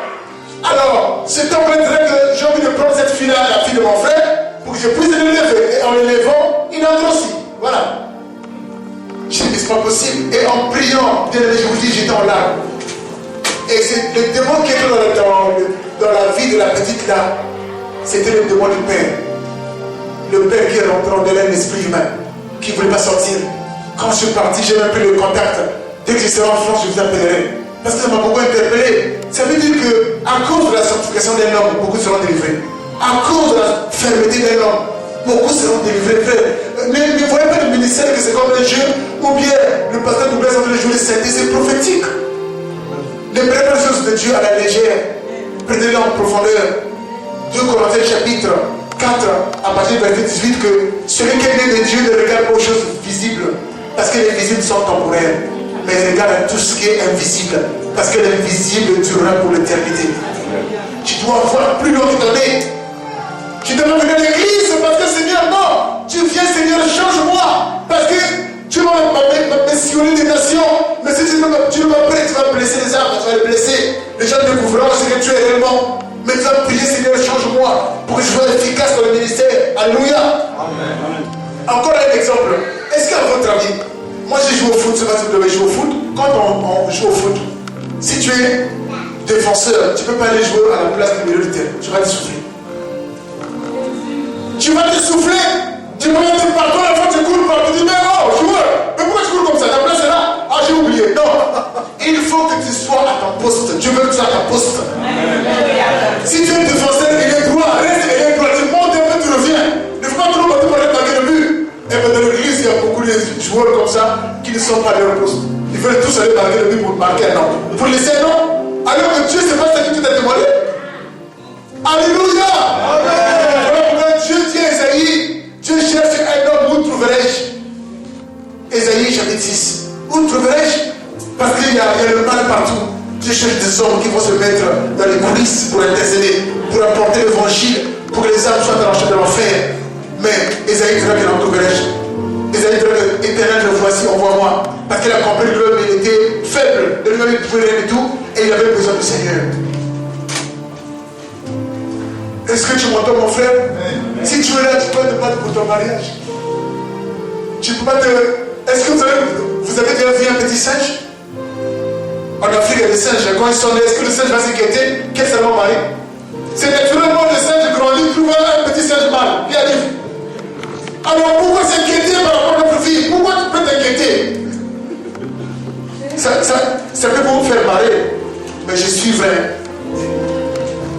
Alors, cet homme dirait que j'ai envie de prendre cette fille-là, la fille de mon frère, pour que je puisse l'élever. Et en l'élevant, il entre aussi. Voilà. J'ai dit, c'est pas possible. Et en priant, bien je vous dis, j'étais en larmes. Et c'est le démon qui était dans la vie de la petite là, c'était le démon du père. Le père qui est rentré en dedans l'esprit humain, qui ne voulait pas sortir. Quand je suis parti, j'ai même plus le contact. Dès que je serai en France, je vous appellerai. Parce que ça m'a beaucoup interpellé. Ça veut dire qu'à cause de la sanctification d'un homme, beaucoup seront délivrés. À cause de la fermeté d'un homme, beaucoup seront délivrés. Ne voyez pas le ministère que c'est comme un jeu, ou bien le pasteur nous laisse en train de jouer les saints, c'est prophétique. Ne prenez pas les choses de Dieu à la légère, prenez-les en profondeur. 2 Corinthiens chapitre 4, à partir du verset 18, que celui qui est né de Dieu ne regarde pas aux choses visibles, parce que les visibles sont temporaires, mais il regarde à tout ce qui est invisible, parce que l'invisible durera pour l'éternité. Tu dois voir plus loin que ton nez. Tu dois venir à l'église parce que Seigneur, non, tu viens Seigneur, change-moi, parce que tu vas missionner des nations, mais si tu ne vas pas, tu vas blesser les âmes, tu vas les blesser. Les gens découvriront ce que tu es réellement. Mais tu vas prier, Seigneur, change-moi pour que je sois efficace dans le ministère. Alléluia. Amen. Encore un exemple. Est-ce qu'à votre avis, moi j'ai joué au foot, c'est pas si vous devez jouer au foot. Quand on joue au foot, si tu es défenseur, tu ne peux pas aller jouer à la place du milieu du terrain. Tu vas te souffler. Tu vas te souffler. Tu vas te partout, la fois tu cours partout. Tu dis, mais oh, joueur, mais pourquoi tu cours comme ça? Ta place est là. Ah, j'ai oublié. Non. Il faut que tu sois à ton poste. Dieu veut que tu sois à ton poste. Si tu es défenseur, il est droit. Reste, il est droit. Tu montes un peu, tu reviens. Il ne faut pas trop monter pour aller marquer le but. Et bien dans l'église, il y a beaucoup de joueurs comme ça qui ne sont pas à leur poste. Ils veulent tous aller marquer le but pour marquer un nom. Pour laisser un nom. Alors que Dieu, c'est pas ça que tu t'as demandé. Alléluia. Amen. Voilà pourquoi Dieu dit à Esaïe, Dieu cherche un homme, où trouverai-je? Esaïe chapitre 6. Où trouverai-je? Parce qu'il y a le mal partout. Dieu cherche des hommes qui vont se mettre dans les coulisses pour intercéder, pour apporter l'évangile, pour que les âmes soient arrachées de l'enfer. Mais Esaïe dira qu'il en trouverai-je. Esaïe dira que éternel, le voici, envoie-moi. Parce qu'il a compris que lui-même il était faible, de lui-même il ne pouvait rien du tout, et il avait besoin du Seigneur. Est-ce que tu m'entends, mon frère? Amen. Si tu es là, tu peux te battre pour ton mariage. Tu peux pas te. Est-ce que vous avez déjà vu un petit singe? En Afrique, il y a des singes. Quand ils sont nés, est-ce que le singe va s'inquiéter? Quel c'est mon mari? C'est naturellement le singe grandit, trouve un petit singe mâle. Qui arrive. Alors pourquoi s'inquiéter par rapport à notre vie? Pourquoi tu peux t'inquiéter? Ça peut vous faire marrer, mais je suis vrai.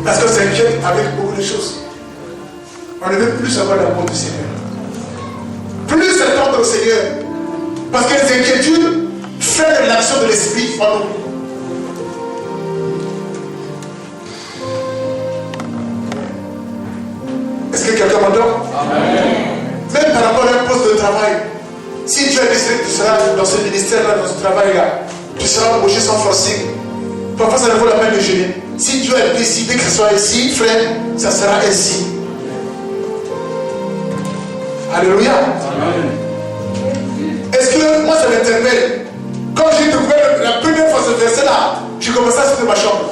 Parce qu'on s'inquiète avec beaucoup de choses. On ne veut plus avoir l'amour du Seigneur. Plus s'attendre au Seigneur. Parce que les inquiétudes freinent l'action de l'esprit en nous. Est-ce que quelqu'un m'entend? Même par rapport à un poste de travail. Si tu as décidé que tu seras dans ce ministère-là, dans ce travail-là, tu seras embauché sans forcing. Parfois, ça ne vaut la peine de gêner. Si Dieu a décidé que ce soit ainsi, frère, ça sera ainsi. Alléluia. Amen. Est-ce que moi, ça m'interpelle? Quand j'ai découvert la première fois ce verset-là, j'ai commencé à sortir de ma chambre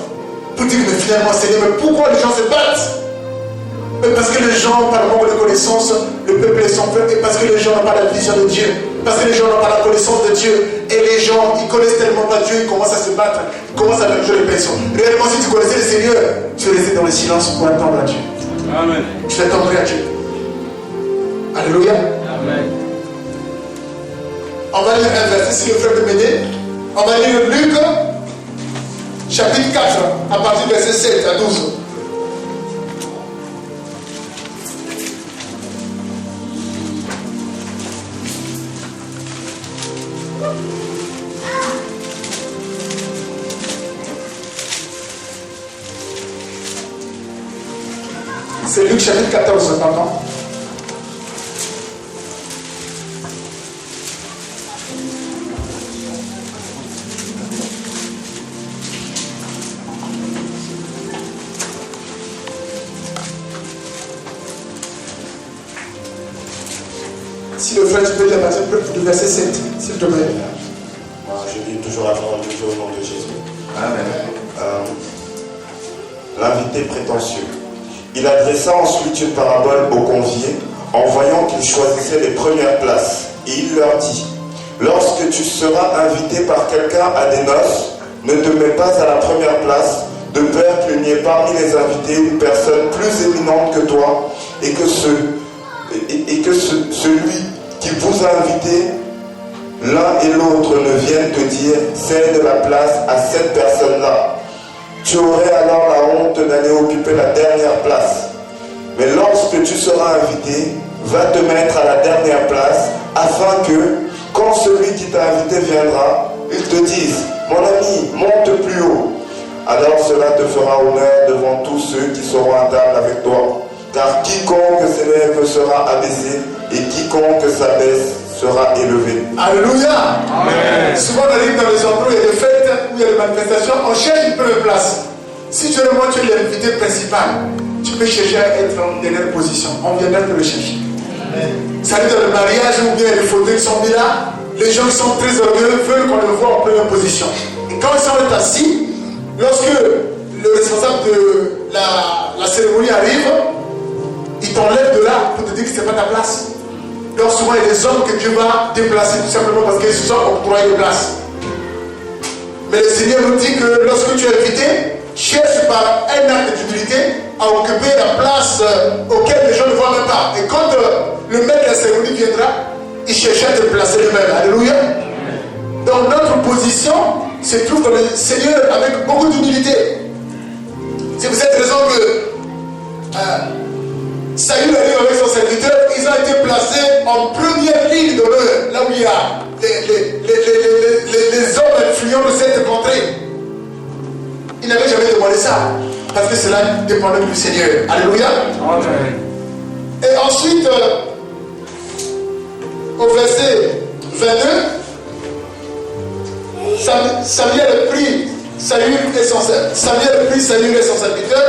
pour dire, mais finalement, Seigneur, mais pourquoi les gens se battent? Mais parce que les gens, par manque de connaissance, le peuple est sans peuple, et parce que les gens n'ont pas la vision de Dieu, parce que les gens n'ont pas la connaissance de Dieu, et les gens, ils connaissent tellement pas Dieu, ils commencent à se battre, ils commencent à faire des pressions. Réellement, si tu connaissais le Seigneur, tu restais dans le silence pour attendre à Dieu. Amen. Tu attendrais à Dieu. Alléluia. Amen. On va lire un verset, si le frère peut m'aider. On va lire Luc, chapitre 4, à partir du verset 7 à 12. C'est Luc chapitre 14, pardon. Si le frère, tu peux lire à partir du verset 7, s'il te plaît. Je lis toujours la parole de Dieu au nom de Jésus. Amen. L'invité prétentieux. Il adressa ensuite une parabole aux conviés en voyant qu'ils choisissaient les premières places. Et il leur dit, lorsque tu seras invité par quelqu'un à des noces, ne te mets pas à la première place, de peur qu'il n'y ait parmi les invités une personne plus éminente que toi et que celui qui vous a invité, l'un et l'autre ne viennent te dire cède la place à cette personne-là. Tu aurais alors la honte d'aller occuper la dernière place. Mais lorsque tu seras invité, va te mettre à la dernière place afin que, quand celui qui t'a invité viendra, il te dise, mon ami, monte plus haut. Alors cela te fera honneur devant tous ceux qui seront à table avec toi. Car quiconque s'élève sera abaissé et quiconque s'abaisse sera élevé. Alléluia. Amen. Souvent on arrive dans les endroits où il y a des fêtes, où il y a des manifestations, on cherche une première place. Si tu es l'invité principal, tu peux chercher à être en dernière position. On viendra te le chercher. Ça arrive dans le mariage où bien les fauteuils sont mis là, les gens qui sont très orgueilleux veulent qu'on le voit en première position. Et quand ils sont assis, lorsque le responsable de la cérémonie arrive, il t'enlève de là pour te dire que ce n'est pas ta place. Donc souvent il y a des hommes que Dieu va déplacer tout simplement parce qu'ils se sont octroyés de place. Mais le Seigneur nous dit que lorsque tu es invité, cherche par un acte d'humilité à occuper la place auquel les gens ne voient même pas. Et quand le maître de la cérémonie viendra, il cherchera à te placer lui-même. Alléluia. Donc notre position se trouve dans le Seigneur avec beaucoup d'humilité. C'est pour cette raison que Saül arrive avec son serviteur, ils ont été placés en première ligne d'honneur, là où il y a les hommes influents de cette contrée. Ils n'avaient jamais demandé ça, parce que cela dépendait du Seigneur. Alléluia. Amen. Et ensuite, au verset 22, Samuel prit Saül et son serviteur,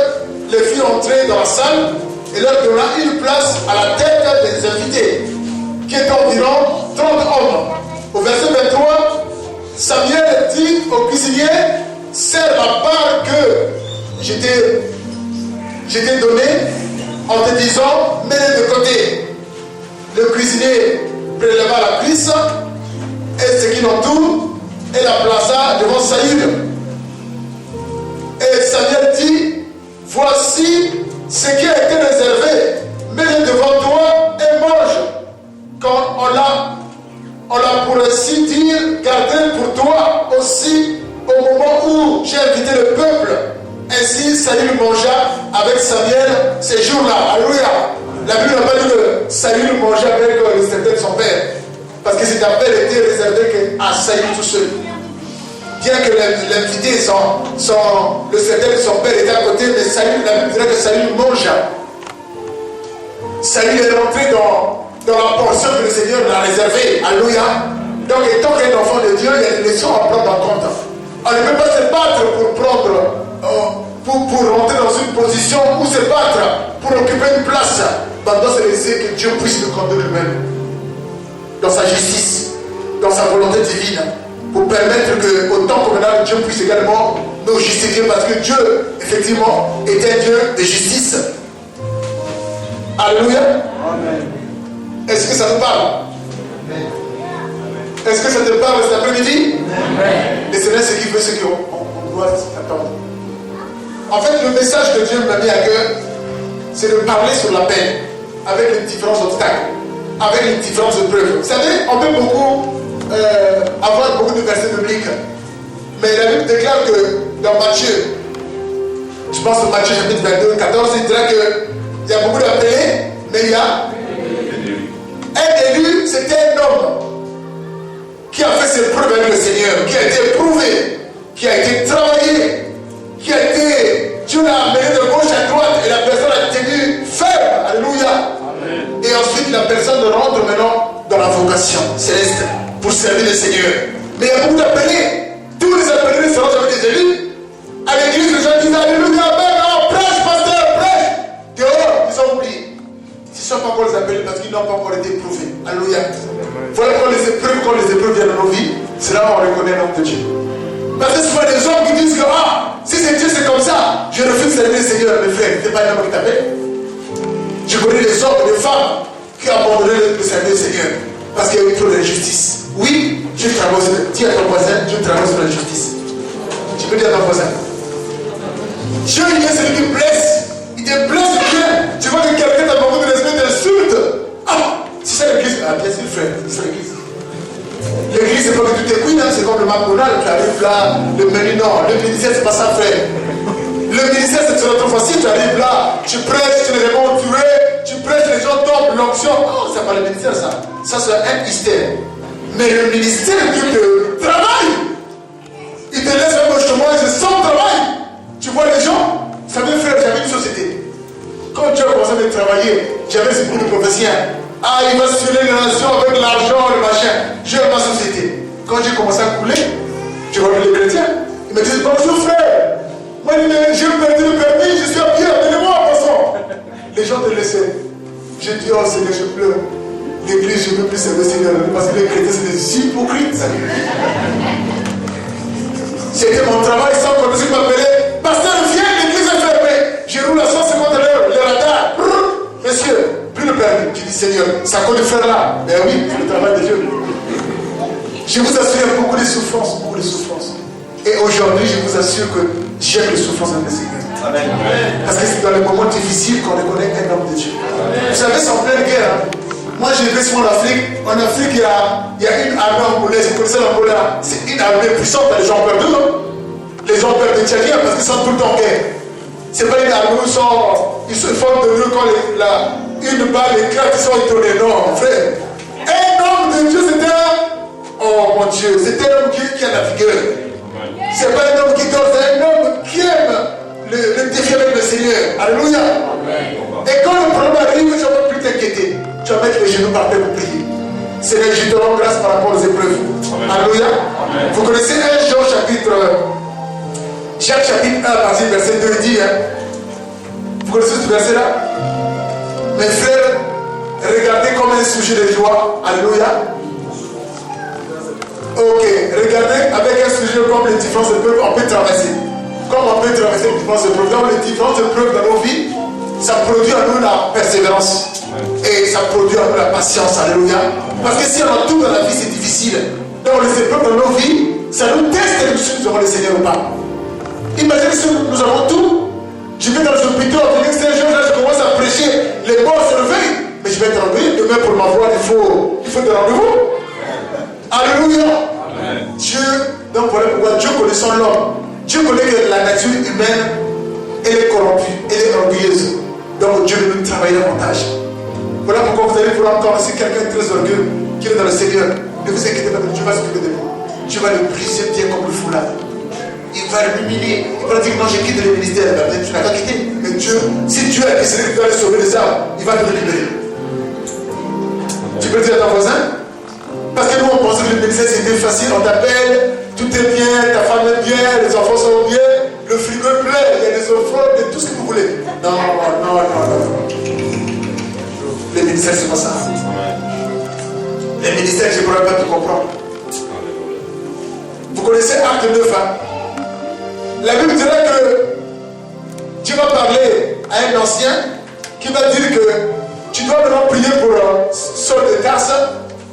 les fit entrer dans la salle et leur donna une place à la tête des invités, qui est environ 30 hommes. Au verset 23, Samuel dit au cuisinier, sers la part que je t'ai donnée en te disant, mets-les de côté. Le cuisinier préleva la cuisse et ce qui l'entoure et la plaça devant Saül. Et Samuel dit, voici ce qui a été réservé, mets-le devant toi et mange. Quand on l'a pour ainsi dire gardé pour toi aussi au moment où j'ai invité le peuple. Ainsi Saül mangea avec Samuel ces jours-là. Alléluia. La Bible n'a pas dit que Saül mangeait avec le serviteur de son père, parce que cet appel était réservé à Saül tout seul. Bien que l'invité, le serviteur de son père était à côté, mais Saül, la Bible dirait que Saül mangea. Saül est rentré dans la portion que le Seigneur l'a réservée. Alléluia. Donc, étant qu'un enfant de Dieu, il y a des leçons à prendre en compte. On ne peut pas se battre pour rentrer dans une position ou se battre pour occuper une place. On doit se laisser que Dieu puisse le conduire lui-même dans sa justice, dans sa volonté divine, pour permettre que, au temps convenable, Dieu puisse également nous justifier, parce que Dieu, effectivement, est un Dieu de justice. Alléluia. Amen. Est-ce que ça te parle? Amen. Est-ce que ça te parle cet après-midi? Et c'est là ce qu'il veut, ce qu'on doit attendre. En fait, le message que Dieu m'a mis à cœur, c'est de parler sur la paix, avec les différents obstacles, avec les différentes épreuves. Vous savez, on peut beaucoup avoir beaucoup de versets bibliques, mais la Bible déclare que dans Matthieu, je pense que Matthieu chapitre 22, 14, il dira qu'il y a beaucoup d'appelés, mais il y a un élu, c'était un homme qui a fait ses preuves avec le Seigneur, qui a été éprouvé, qui a été travaillé, qui a été, Dieu l'a amené de gauche à droite et la personne a tenu ferme. Alléluia. Amen. Et ensuite la personne rentre maintenant dans la vocation céleste pour servir le Seigneur. Mais il y a beaucoup d'appelés. Tous les appelés ne seront jamais des élus. À l'église, les gens disent Alléluia, Amen, oh, prêche, pasteur, prêche. Dehors, ils ont oublié. Ils ne sont pas encore les appelés parce qu'ils n'ont pas encore été éprouvés. Alléluia. Voilà quand les épreuves viennent dans nos vies, c'est là où on reconnaît l'homme de Dieu. Parce que souvent des hommes qui disent que si c'est Dieu c'est comme ça, je refuse de servir le Seigneur. Mes frères, ce n'est pas un homme qui t'appelle. Je connais des hommes et des femmes qui ont abandonné de servir le Seigneur parce qu'il y a eu trop d'injustice. Oui, je travaille sur dis à ton voisin, je travaille sur la justice. Tu peux dire à ton voisin. Dieu, il est celui qui blesse. Il te blesse bien. Tu vois que quelqu'un t'a beaucoup de respect, t'insulte. Si c'est l'église, bien sûr, frère, c'est l'église. L'église, c'est pas que tout est queen, c'est comme le McDonald's qui arrive là, le menu. Non, le ministère, c'est pas ça, frère. Le ministère, c'est trop facile. Tu arrives là, tu prêches, tu les réponds, tu prêches, les gens tombent, l'onction. Oh, c'est pas le ministère ça. Ça c'est un mystère. Mais le ministère Dieu te travaille. Il te laisse même au chômage sans travail. Tu vois les gens. Ça veut faire, j'avais une société. Quand Dieu a commencé à travailler, j'avais ce beaucoup de prophétiens. Ah, il va se filer les nations avec l'argent, le machin. J'ai ma société. Quand j'ai commencé à couler, j'ai revu les chrétiens. Ils me disent, bonjour frère. Moi, j'ai perdu le permis, je suis à pied, appelez-moi en passant. Les gens te laissaient. J'ai dit, oh Seigneur, je pleure. L'église, je ne veux plus servir le Seigneur. Parce que les chrétiens, c'est des hypocrites. C'était mon travail sans qu'on puisse m'appeler. Pasteur, viens, l'église est fermée. Je roule à 150 à l'heure, les radars. Monsieur, plus le permis. Je dis, Seigneur, ça compte de faire là. Ben oui, c'est le travail de Dieu. Je vous assure, il y a beaucoup de souffrances, beaucoup de souffrances. Et aujourd'hui, je vous assure que j'aime les souffrances avec le Seigneur. Amen. Parce que c'est dans les moments difficiles qu'on reconnaît un homme de Dieu. Amen. Vous savez, c'est en pleine guerre. Hein. Moi, j'ai vu souvent l'Afrique. En Afrique, il y a une armée angolaise. Vous connaissez l'Angola? C'est une armée puissante. Les gens ont peur d'eux. Les gens ont peur des Tchadiens parce qu'ils sont tout le temps en guerre. C'est pas une armée où ils se font de nous quand une balle éclate, ils sont étonnés. Non, frère. Un homme de Dieu, c'était un... Oh mon Dieu, c'était un homme qui a la vigueur. C'est pas un homme qui dort, c'est un homme qui aime le défi avec le Seigneur. Alléluia. Amen. Et quand le problème arrive, tu ne vas plus t'inquiéter. Tu vas mettre les genoux par terre pour prier. Seigneur, je te rends grâce par rapport aux épreuves. Amen. Alléluia. Amen. Vous connaissez 1 Jean Jacques chapitre 1, partie verset 2, il dit, hein, vous connaissez ce verset-là? Mes frères, regardez comme un sujet de joie. Alléluia. Ok, regardez avec un sujet comme les différences de preuves, on peut traverser. Comme on peut traverser les différences de preuves. Donc les différences de preuves dans nos vies, ça produit en nous la persévérance. Et ça produit en nous la patience. Alléluia. Parce que si on a tout dans la vie, c'est difficile. Donc les épreuves dans nos vies, ça nous teste si nous avons le Seigneur ou pas. Imaginez si nous avons tout. Je vais dans les hôpitaux, avec ces jours, là, je commence à prêcher, les morts se réveillent. Mais je vais être rendu. Demain pour m'avoir, il faut des rendez-vous. Alléluia. Amen. Dieu, donc voilà pourquoi Dieu connaissant l'homme. Dieu connaît que la nature humaine, elle est corrompue, elle est orgueilleuse. Donc Dieu veut nous travailler davantage. Voilà pourquoi vous allez pouvoir entendre si quelqu'un est très orgueilleux, qui est dans le Seigneur. Ne vous inquiétez pas, Dieu va s'occuper de vous. Dieu va le briser bien comme le foulard. Il va l'humilier. Il va dire non, j'ai quitté le ministère. Ben, tu n'as pas quitté. Mais Dieu, si Dieu a décidé que tu allais sauver les âmes, il va te libérer. Tu peux dire à ton voisin? Parce que nous on pensait que le ministère c'était facile, on t'appelle, tout est bien, ta femme est bien, les enfants sont bien, le frigo est plein, il y a des offrandes, et tout ce que vous voulez. Non. Le ministère c'est pas ça. Les ministères, je ne pourrais pas tout comprendre. Vous connaissez Acte 9, hein? La Bible dirait que Dieu va parler à un ancien qui va dire que tu dois maintenant prier pour Saul de Tarse.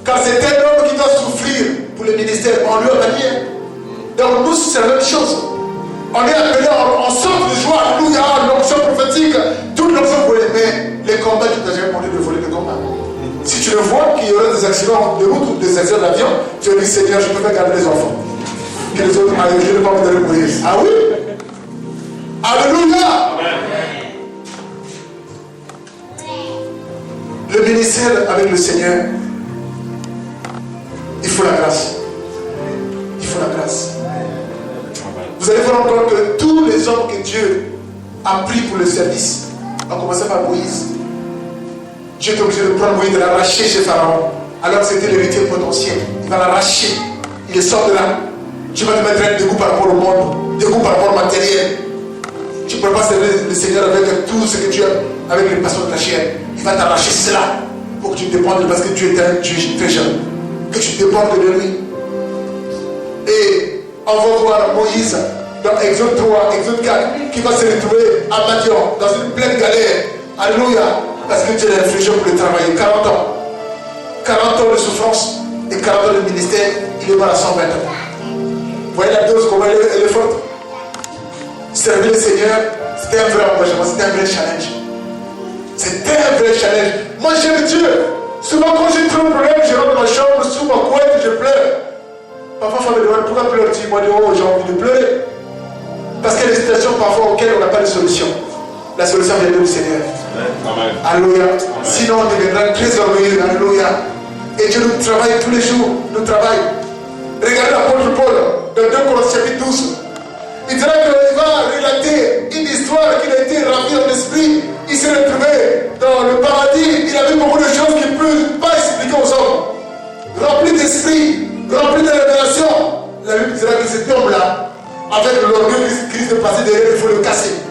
Car c'est un homme qui doit souffrir pour le ministère. On lui a pas dit. Donc nous, c'est la même chose. On est appelé, on sort de joie. Alléluia, l'onction prophétique. Toute l'onction pour mais les combats, tu n'as jamais demandé de voler des combats. Si tu le vois qu'il y aura des accidents de route ou des accidents d'avion, tu vas dire Seigneur, je peux faire garder les enfants. Que les autres aillent, je ne vais pas me donner mourir. Ah oui? Alléluia! Le ministère avec le Seigneur. Il faut la grâce. Il faut la grâce. Vous allez voir encore que tous les hommes que Dieu a pris pour le service, en commençant par Moïse, Dieu est obligé de prendre Moïse, de l'arracher chez Pharaon. Alors que c'était l'héritier potentiel. Il va l'arracher. Il sort de là. Dieu va te mettre un dégoût par rapport au monde, dégoût par rapport au matériel. Tu ne peux pas servir le Seigneur avec tout ce que tu as, avec les passions de la chair. Il va t'arracher cela pour que tu dépendes parce que Dieu est un Dieu très jeune. Que tu dépendes de lui. Et on va voir Moïse dans Exode 3, Exode 4, qui va se retrouver à Madian, dans une pleine galère. Alléluia. Parce que Dieu l'a infligé pour le travailler. 40 ans. 40 ans de souffrance et 40 ans de ministère, il est mort à 120 ans. Vous voyez la dose, comment elle est forte. Servir le Seigneur, c'était un vrai engagement, c'était un vrai challenge. C'était un vrai challenge. Moi j'aime Dieu. Souvent quand j'ai trop de problèmes, je rentre dans ma chambre, sous ma couette, je pleure. Parfois, il me demande pourquoi pleures-tu? Moi, je dis, oh, j'ai envie de pleurer. Parce qu'il y a des situations parfois auxquelles on n'a pas de solution. La solution vient du Seigneur. Amen. Alléluia. Sinon, on deviendra très orgueilleux. Alléluia. Et Dieu nous travaille tous les jours. Nous travaille. Regardez l'apôtre Paul dans 2 Corinthiens chapitre 12. Il dira qu'il va relater une histoire qu'il a été ravi en esprit. Il s'est retrouvé dans le paradis. Il a vu beaucoup de choses qu'il ne peut pas expliquer aux hommes. Rempli d'esprit, rempli de révélation. La Bible dira que cet homme-là, avec l'orgueil qui risque de passer derrière, il faut le casser.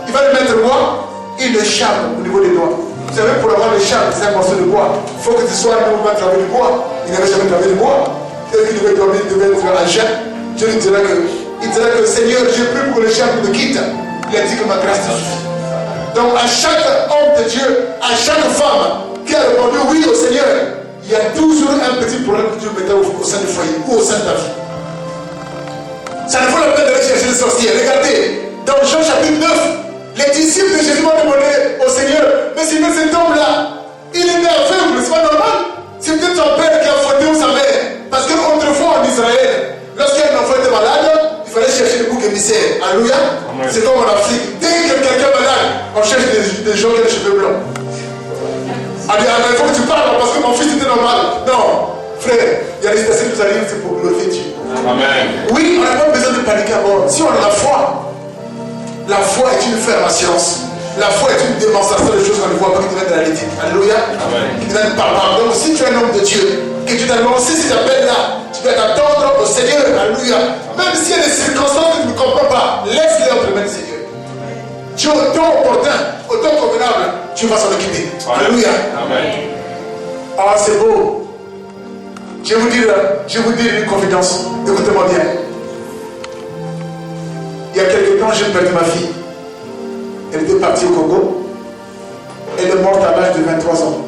Il va le mettre quoi? Une écharpe au niveau des doigts. Vous savez, pour avoir l'écharpe, c'est un morceau de bois. Il faut que tu sois un homme qui travailler du bois. Il n'avait jamais travaillé du bois. Peut-être qu'il devait dormir, il devait être en chaîne. Dieu lui dira que Seigneur, j'ai pris pour que l'écharpe me quitte. Il a dit que ma grâce te suffit. Donc à chaque homme de Dieu, à chaque femme qui a répondu oui au Seigneur, il y a toujours un petit problème que Dieu mettait au sein du foyer ou au sein de ta vie. Ça ne vaut la peine d'aller chercher les sorciers. Regardez, dans Jean chapitre 9, les disciples de Jésus ont demandé au Seigneur, mais Seigneur, cet homme-là, il est né aveugle, c'est pas normal. C'est peut-être son père qui a fondé ou sa mère. Parce qu'autrefois en Israël, lorsqu'un enfant était malade, il fallait chercher le bouc émissaire. Alléluia. C'est comme en Afrique. Dès que quelqu'un est malade, on cherche des gens qui ont les cheveux blancs. Il faut que tu parles parce que mon fils était normal. Non, frère, il y a des situations qui nous arrivent, c'est pour glorifier Dieu. Amen. Oui, on n'a pas besoin de paniquer à bord. Si on a la foi est une ferme assurance. La foi est une démonstration de choses qu'on ne voit pas qui deviennent de la l'éthique. Alléluia. Qui deviennent palpables. Donc si tu es un homme de Dieu, que tu t'as lancé cet appel-là, tu dois t'attendre au Seigneur. Alléluia. Même s'il y a des circonstances que tu ne comprends pas, laisse-les entre les mains du Seigneur. Dieu au temps opportun, au temps convenable, tu vas s'en occuper. Alléluia. Amen. Ah, c'est beau. Je vais vous dire une confidence. Écoutez-moi bien. Il y a quelques temps, j'ai perdu ma fille. Elle était partie au Congo. Elle est morte à l'âge de 23 ans.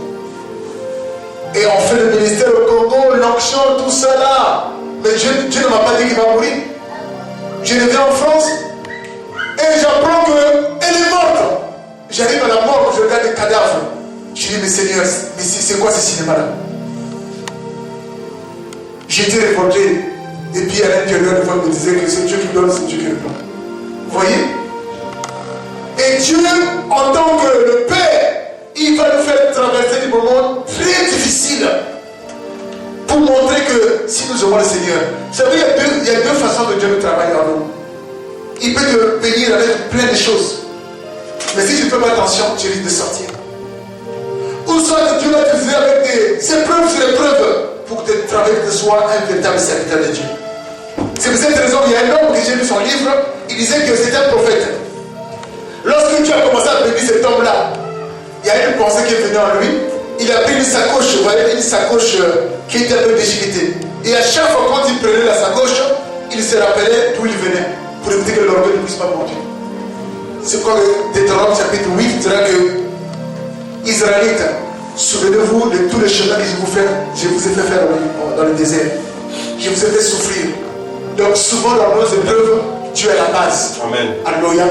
Et on fait le ministère au Congo, l'onction, tout ça là. Mais Dieu ne m'a pas dit qu'il va mourir. Je reviens en France et j'apprends qu'elle est morte. J'arrive à la mort, je regarde les cadavres. Je dis, mais Seigneur, mais c'est quoi ce cinéma-là? J'étais révolté. Et puis à l'intérieur de moi, me disait que c'est Dieu qui donne, c'est Dieu qui répond. Vous voyez? Et Dieu, en tant que le Père, il va nous faire traverser des moments très difficiles pour montrer que si nous aimons le Seigneur, vous savez, il y a deux façons de Dieu de travailler en nous. Il peut te bénir avec plein de choses. Mais si tu ne fais pas attention, tu risques de sortir. Ou soit que Dieu va te faire avec des épreuves sur épreuves pour que tu travailles, que tu sois un véritable serviteur de Dieu. C'est pour cette raison qu'il y a un homme que j'ai lu son livre, il disait que c'était un prophète. Lorsque tu as commencé à bénir cet homme-là, il y a une pensée qui est venue en lui. Il a pris une sacoche, vous voyez, une sacoche qui était un peu déchiquetée. Et à chaque fois quand il prenait la sacoche, il se rappelait d'où il venait, pour éviter que l'orgueil ne puisse pas monter. C'est quoi Deutéronome chapitre 8 dira que Israélites, souvenez-vous de tous les chemins que je vous ai fait faire dans le désert. Je vous ai fait souffrir. Donc souvent dans nos épreuves, Dieu est la base. Amen. Alléluia.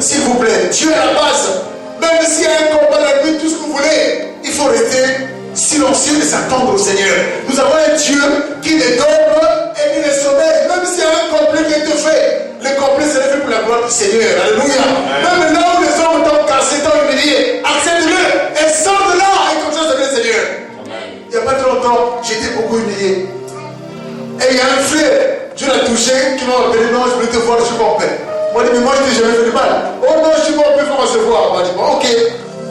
S'il vous plaît, Dieu est la base. Même s'il y a un combat dans la nuit, tout ce que vous voulez, il faut rester silencieux et s'attendre au Seigneur. Nous avons un Dieu qui ne dort et qui ne sommeille. Même s'il y a un complet qui est fait, le complet serait fait pour la gloire du Seigneur. Alléluia. Même là où les hommes t'ont cassé, t'ont humilié, accepte-le et sors de là et comme ça le Seigneur. Il n'y a pas très longtemps, j'étais beaucoup humilié. Et il y a un frère, Dieu l'a touché, qui m'a appelé, non, je voulais te voir, je suis mon père. Moi, je dis, mais moi, je t'ai jamais fait du mal. Oh non, je suis mon père, il faut se voir. Moi, je dis, bon, ok.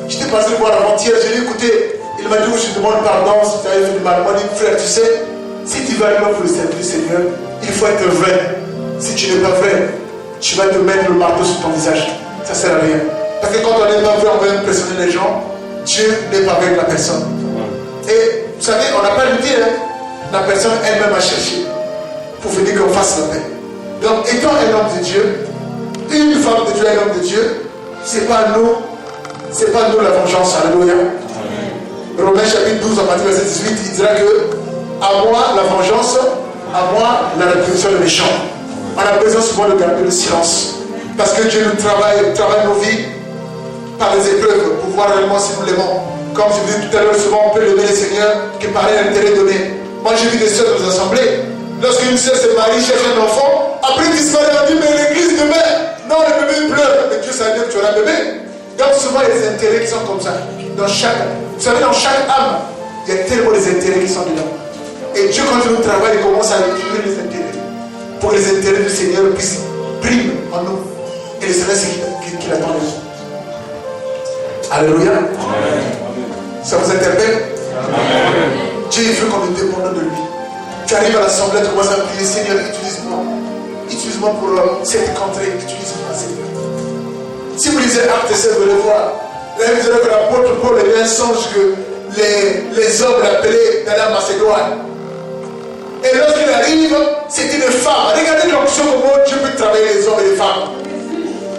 J'étais passé le voir avant-hier, je l'ai écouté. Il m'a dit, je te demande pardon si tu avais fait du mal. Moi, je dis, frère, tu sais, si tu vas aller pour le service du Seigneur, il faut être vrai. Si tu n'es pas vrai, tu vas te mettre le marteau sur ton visage. Ça ne sert à rien. Parce que quand on n'est pas vrai, on veut impressionner les gens. Dieu n'est pas avec la personne. Et vous savez, on n'a pas lutté, hein. La personne elle-même a cherché pour venir qu'on fasse la paix. Donc, étant un homme de Dieu, une femme de Dieu, un homme de Dieu, c'est pas nous la vengeance. Alléluia. Romains chapitre 12, à partir du verset 18, il dira que à moi la vengeance, à moi la rétribution des méchants. On a besoin souvent de garder le silence. Parce que Dieu nous travaille nos vies par les épreuves pour voir réellement si nous l'aimons. Comme je vous disais tout à l'heure, souvent on peut lever le Seigneur qui paraît un intérêt donné. Moi j'ai vu des sœurs dans les assemblées. Lorsqu'une sœur se marie, cherche un enfant, après il disparaît, on dit mais l'église demain. Non, le bébé il pleure. Mais Dieu savait que tu auras un bébé. Donc souvent il y a des intérêts qui sont comme ça. Vous savez, dans chaque âme, il y a tellement des intérêts qui sont dedans. Et Dieu, quand il nous travaille, il commence à étudier les intérêts. Pour que les intérêts du Seigneur puissent primer en nous. Et le Seigneur, c'est qu'il attend de nous. Alléluia. Amen. Ça vous interpelle? Amen. Dieu veut qu'on nous dépende de lui. Tu arrives à l'assemblée, tu commences à prier, Seigneur, utilise-moi. Utilise-moi pour cette contrée. Utilise-moi, Seigneur. Si vous lisez Actes 16, vous allez voir. Là, vous allez que l'apôtre Paul avait un songe que les hommes l'appelaient dans la Macédoine. Et lorsqu'il arrive, c'est une femme. Regardez l'option comment Dieu peut travailler les hommes et les femmes.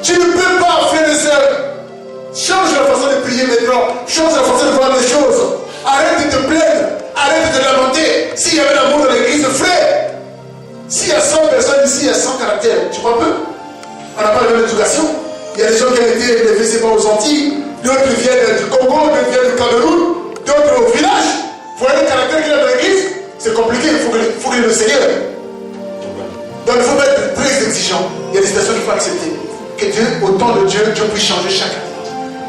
Tu ne peux pas, frères et sœurs. Change la façon de prier maintenant. Change la façon de voir les choses. Arrête de te plaindre. Arrête de te lamenter. S'il y avait l'amour dans l'église, frère. S'il y a 100 personnes ici, il y a 100 caractères. Tu crois peu? On n'a pas la même éducation. Il y a des gens qui ont été élevés, c'est pas aux Antilles. D'autres viennent du Congo, d'autres viennent du Cameroun. D'autres au village. Vous voyez le caractère qu'il y a dans l'église? C'est compliqué. Il faut que le Seigneur. Donc il faut être très exigeant. Il y a des situations qu'il faut accepter. Que Dieu, au temps de Dieu, Dieu puisse changer chacun.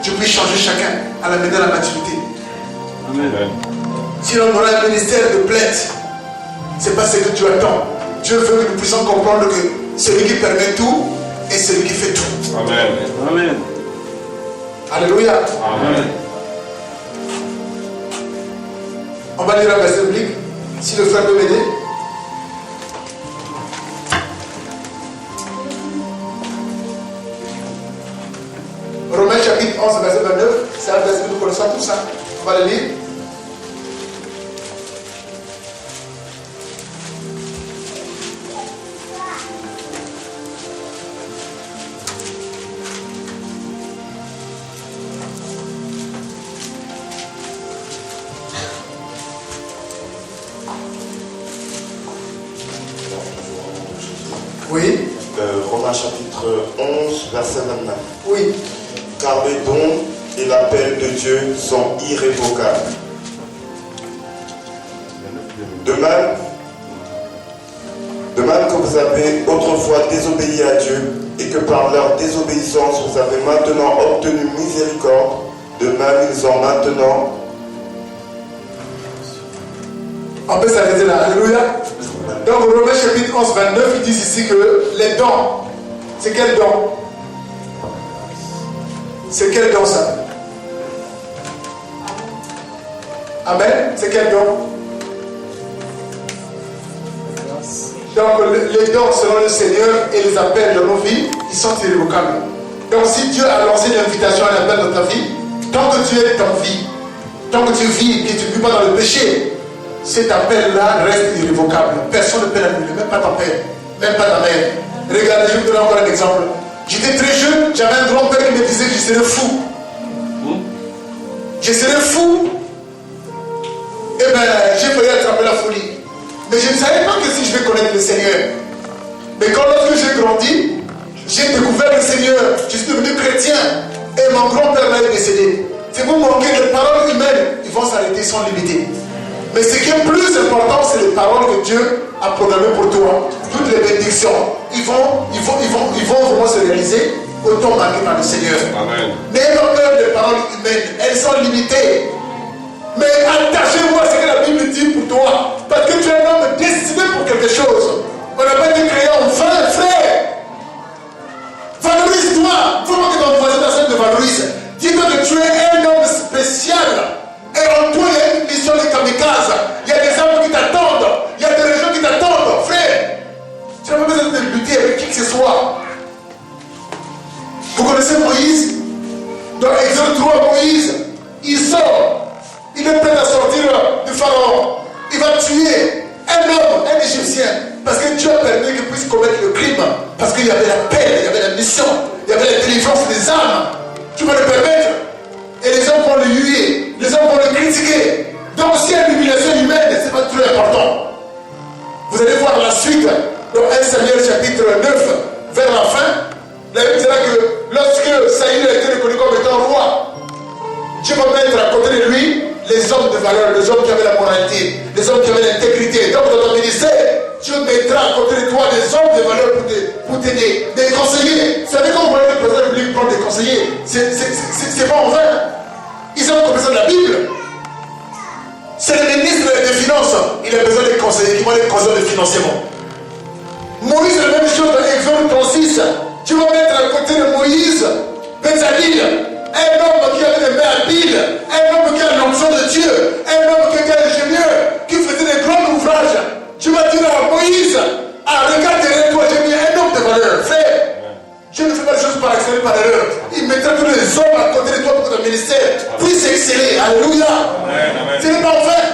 Dieu puisse changer chacun à l'amener à la maturité. Amen. Sinon, on aura un ministère de plainte. Ce n'est pas ce que Dieu attend. Dieu veut que nous puissions comprendre que celui qui permet tout est celui qui fait tout. Amen. Amen. Alléluia. Amen. On va lire un verset biblique. Si le frère peut m'aider. Romains chapitre 11, verset 29. C'est un verset que nous connaissons tout ça. On va le lire. Oui. Romains chapitre 11, verset 29. Oui. Car les dons et l'appel de Dieu sont irrévocables. De même que vous avez autrefois désobéi à Dieu et que par leur désobéissance vous avez maintenant obtenu miséricorde, de même ils ont maintenant. On peut s'arrêter là. Alléluia. Donc Romains chapitre 11, 29, ils disent ici que les dons, c'est quel don? C'est quel don ça? Amen. C'est quel don? Donc les dons selon le Seigneur et les appels de nos vies, ils sont irrévocables. Donc si Dieu a lancé une invitation à l'appel dans ta vie, tant que tu es en vie, tant que tu vis et que tu ne vis pas dans le péché, cet appel-là reste irrévocable. Personne ne peut l'annuler, même pas ton père, même pas ta mère. Regardez, je vous donne encore un exemple. J'étais très jeune, j'avais un grand-père qui me disait que je serais fou. Je serais fou. Eh bien, j'ai failli attraper la folie. Mais je ne savais pas que si je vais connaître le Seigneur. Mais quand lorsque j'ai grandi, j'ai découvert le Seigneur. Je suis devenu chrétien. Et mon grand-père là est décédé. C'est vous manquer de paroles humaines, ils vont s'arrêter sans limiter. Mais ce qui est plus important, c'est les paroles que Dieu a programmées pour toi. Toutes les bénédictions, ils vont vraiment se réaliser au temps marqué par le Seigneur. N'ayez pas peur des paroles humaines, elles sont limitées. Mais attachez-vous à ce que la Bible dit pour toi. Parce que tu es un homme destiné pour quelque chose. On n'a pas été créé en vain, frère. Valorise-toi. Il ne faut pas que ton voisin te valorise. Dis-toi que tu es un homme spécial. Et en toi, il y a une mission de kamikaze. Il y a des hommes qui t'attendent. Il y a des régions qui t'attendent. Frère, tu n'as pas besoin de lutter avec qui que ce soit. Vous connaissez Moïse? Dans Exode 3, Moïse, il sort. Il est prêt à sortir du pharaon. Il va tuer un homme, un Égyptien. Parce que Dieu a permis qu'il puisse commettre le crime. Parce qu'il y avait l'appel, il y avait la mission, il y avait la délivrance des âmes. Tu peux le permettre. Et les hommes vont le huer. Les hommes vont le critiquer. Donc s'il y a l'humiliation humaine, ce n'est pas très important. Vous allez voir la suite. Dans 1 Samuel chapitre 9, vers la fin, la Bible dira que lorsque Saül a été reconnu comme étant roi, Dieu va mettre à côté de lui les hommes de valeur, les hommes qui avaient la moralité, les hommes qui avaient l'intégrité. Donc dans ton ministère, Dieu mettra à côté de toi des hommes de valeur pour t'aider, des conseillers. Vous savez, quand vous voyez le président de la République prendre des conseillers, c'est pas en vain. Ils ont compris de la Bible. C'est le ministre des Finances. Il a besoin des conseillers qui vont les conseiller de financement. Moïse, c'est la même chose dans Exode 36. Tu vas mettre à côté de Moïse, Bezalil, un homme qui avait des mains habiles, un homme qui a l'onction de Dieu, un homme qui était ingénieur, qui faisait des grands ouvrages. Tu vas dire à Moïse, regarde derrière toi, j'ai mis un homme de valeur. Fais. Je ne fais pas les choses par accident, par erreur. Il mettra tous les hommes à côté de toi pour que ton ministère puisse exceller. Alléluia. Amen. Ce n'est pas en vain.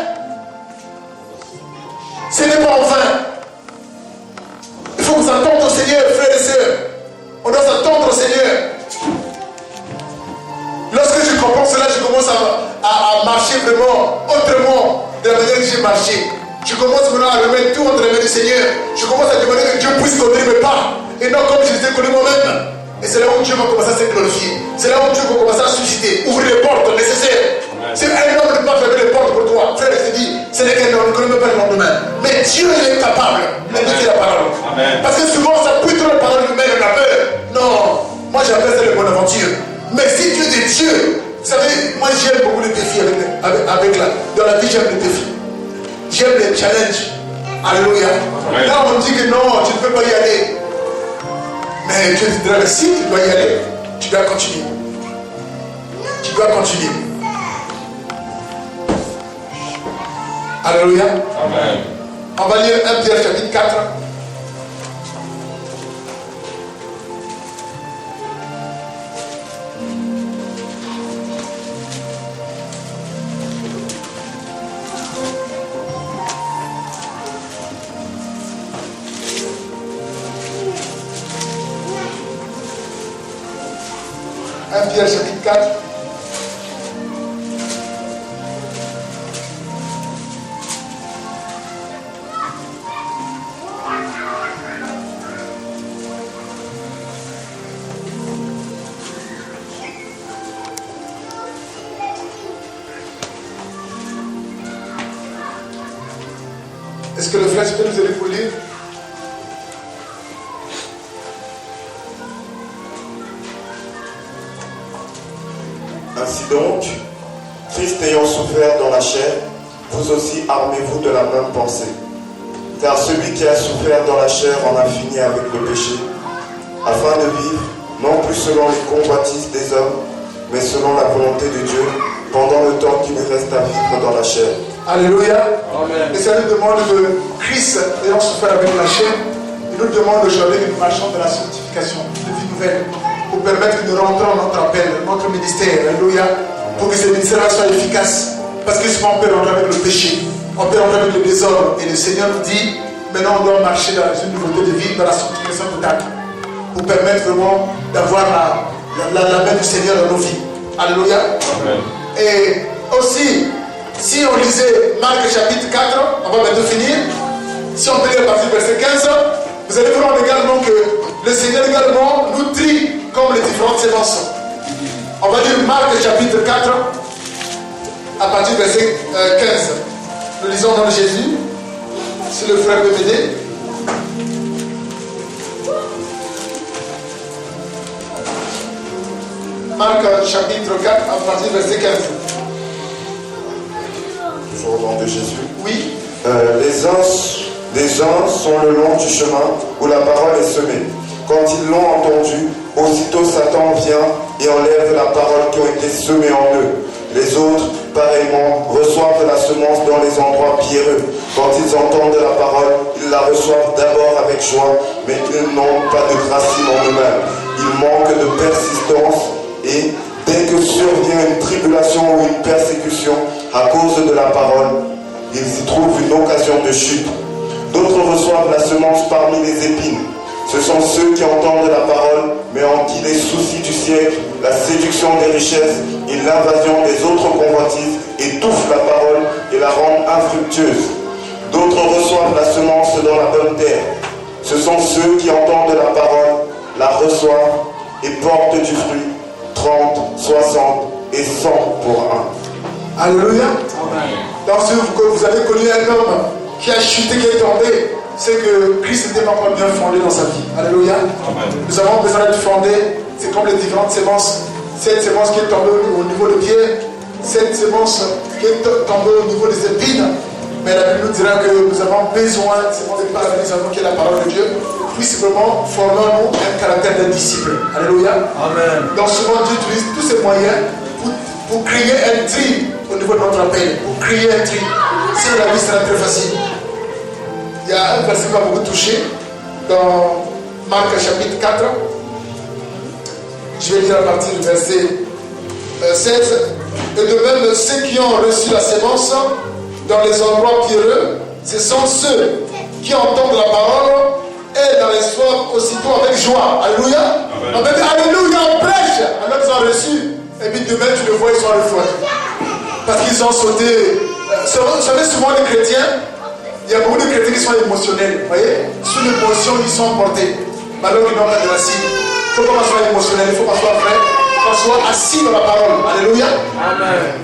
Ce n'est pas en vain. Il faut que vous entendiez au Seigneur, frères et sœurs. On doit s'attendre au Seigneur. Lorsque je comprends cela, je commence à marcher vraiment autrement de la manière que j'ai marché. Je commence maintenant à remettre tout entre les mains du Seigneur. Je commence à demander que Dieu puisse conduire mes pas. Et non comme je les ai connus moi-même. Et c'est là où Dieu va commencer à se glorifier. C'est là où Dieu va commencer à susciter, ouvrir les portes nécessaires. C'est un homme ne peut pas fermer les portes pour toi. Frère, je te dis, ce n'est qu'un homme, ne connaît même pas le lendemain. Mais Dieu il est capable d'écouter la parole. Amen. Parce que souvent, ça pousse trop la parole humaine, on a peur. Non, moi j'appelle ça le bonne aventure. Mais si Dieu est Dieu, vous savez, moi j'aime beaucoup les défis dans la vie, j'aime les défis. J'aime les challenges. Alléluia. Amen. Là, on me dit que non, tu ne peux pas y aller. Mais Dieu te dira que si tu dois y aller, tu dois continuer. Tu dois continuer. Alléluia. Amen. On va lire 1 Pierre chapitre 4. Pierre chapitre 4. Est-ce que le frère peut nous aider pour lire? Ainsi donc, Christ ayant souffert dans la chair, vous aussi armez-vous de la même pensée. Car celui qui a souffert dans la chair en a fini avec le péché, afin de vivre, non plus selon les convoitises des hommes, mais selon la volonté de Dieu, pendant le temps qu'il reste à vivre dans la chair. Alléluia. Amen. Et ça nous demande de Christ ayant souffert avec la chair, il nous demande aujourd'hui que nous marchions de la sanctification, de vie nouvelle, pour permettre que nous rentrons dans notre appel, notre ministère. Alléluia. Pour que ce ministère soit efficace. Parce que souvent on peut rentrer avec le péché, on peut rentrer avec le désordre. Et le Seigneur nous dit, maintenant on doit marcher dans une nouveauté de vie, dans la sanctification totale. Pour permettre vraiment d'avoir la main du Seigneur dans nos vies. Alléluia. Amen. Et aussi, si on lisait Marc chapitre 4, on va bientôt finir. Si on peut lire à partir du verset 15, vous allez voir également que le Seigneur également nous trie comme les différentes sémences. On va lire Marc chapitre 4 à partir du verset 15. Nous lisons dans Jésus. Si le frère peut m'aider. Marc chapitre 4 à partir du verset 15. Toujours au nom de Jésus. Oui. Les uns sont le long du chemin où la parole est semée. Quand ils l'ont entendu, aussitôt Satan vient et enlève la parole qui a été semée en eux. Les autres, pareillement, reçoivent la semence dans les endroits pierreux. Quand ils entendent la parole, ils la reçoivent d'abord avec joie, mais ils n'ont pas de racine en eux-mêmes. Ils manquent de persistance et, dès que survient une tribulation ou une persécution à cause de la parole, ils y trouvent une occasion de chute. D'autres reçoivent la semence parmi les épines. Ce sont ceux qui entendent la parole, mais en qui les soucis du siècle, la séduction des richesses et l'invasion des autres convoitises étouffent la parole et la rendent infructueuse. D'autres reçoivent la semence dans la bonne terre. Ce sont ceux qui entendent la parole, la reçoivent et portent du fruit, 30, 60 et 100 pour un. Alléluia. Dans ce que vous avez connu un homme qui a chuté, qui est tombé, c'est que Christ n'était pas encore bien fondé dans sa vie. Alléluia. Amen. Nous avons besoin d'être fondés. C'est comme les différentes sémences. Cette sémence qui est tombée au niveau des pieds, cette sémence qui est tombée au niveau des épines. Mais la Bible nous dira que nous avons besoin de sémence de parabélis avant qui est la parole de Dieu. Puis simplement, formons-nous un caractère de disciple. Alléluia. Amen. Donc souvent Dieu utilise tous ces moyens pour créer un tri au niveau de notre appel. Pour créer un tri. Sinon la vie sera très facile. Il y a un verset qui m'a beaucoup touché dans Marc chapitre 4. Je vais lire à partir du verset 16. Et de même, ceux qui ont reçu la sémence dans les endroits pierreux, ce sont ceux qui entendent la parole et dans les soirs aussitôt avec joie. Alléluia. On peut dire Alléluia, on prêche. Alors ils ont reçu. Et puis demain, tu le vois, ils sont à refroidis. Parce qu'ils ont sauté. Vous savez, souvent les chrétiens, il y a beaucoup de chrétiens qui sont émotionnels. Vous voyez, sous l'émotion, ils sont emportés. Malheureusement, ils n'ont pas de la cible. Il ne faut pas qu'on soit émotionnel, il faut qu'on soit vrai, qu'on soit assis dans la parole. Alléluia. Amen.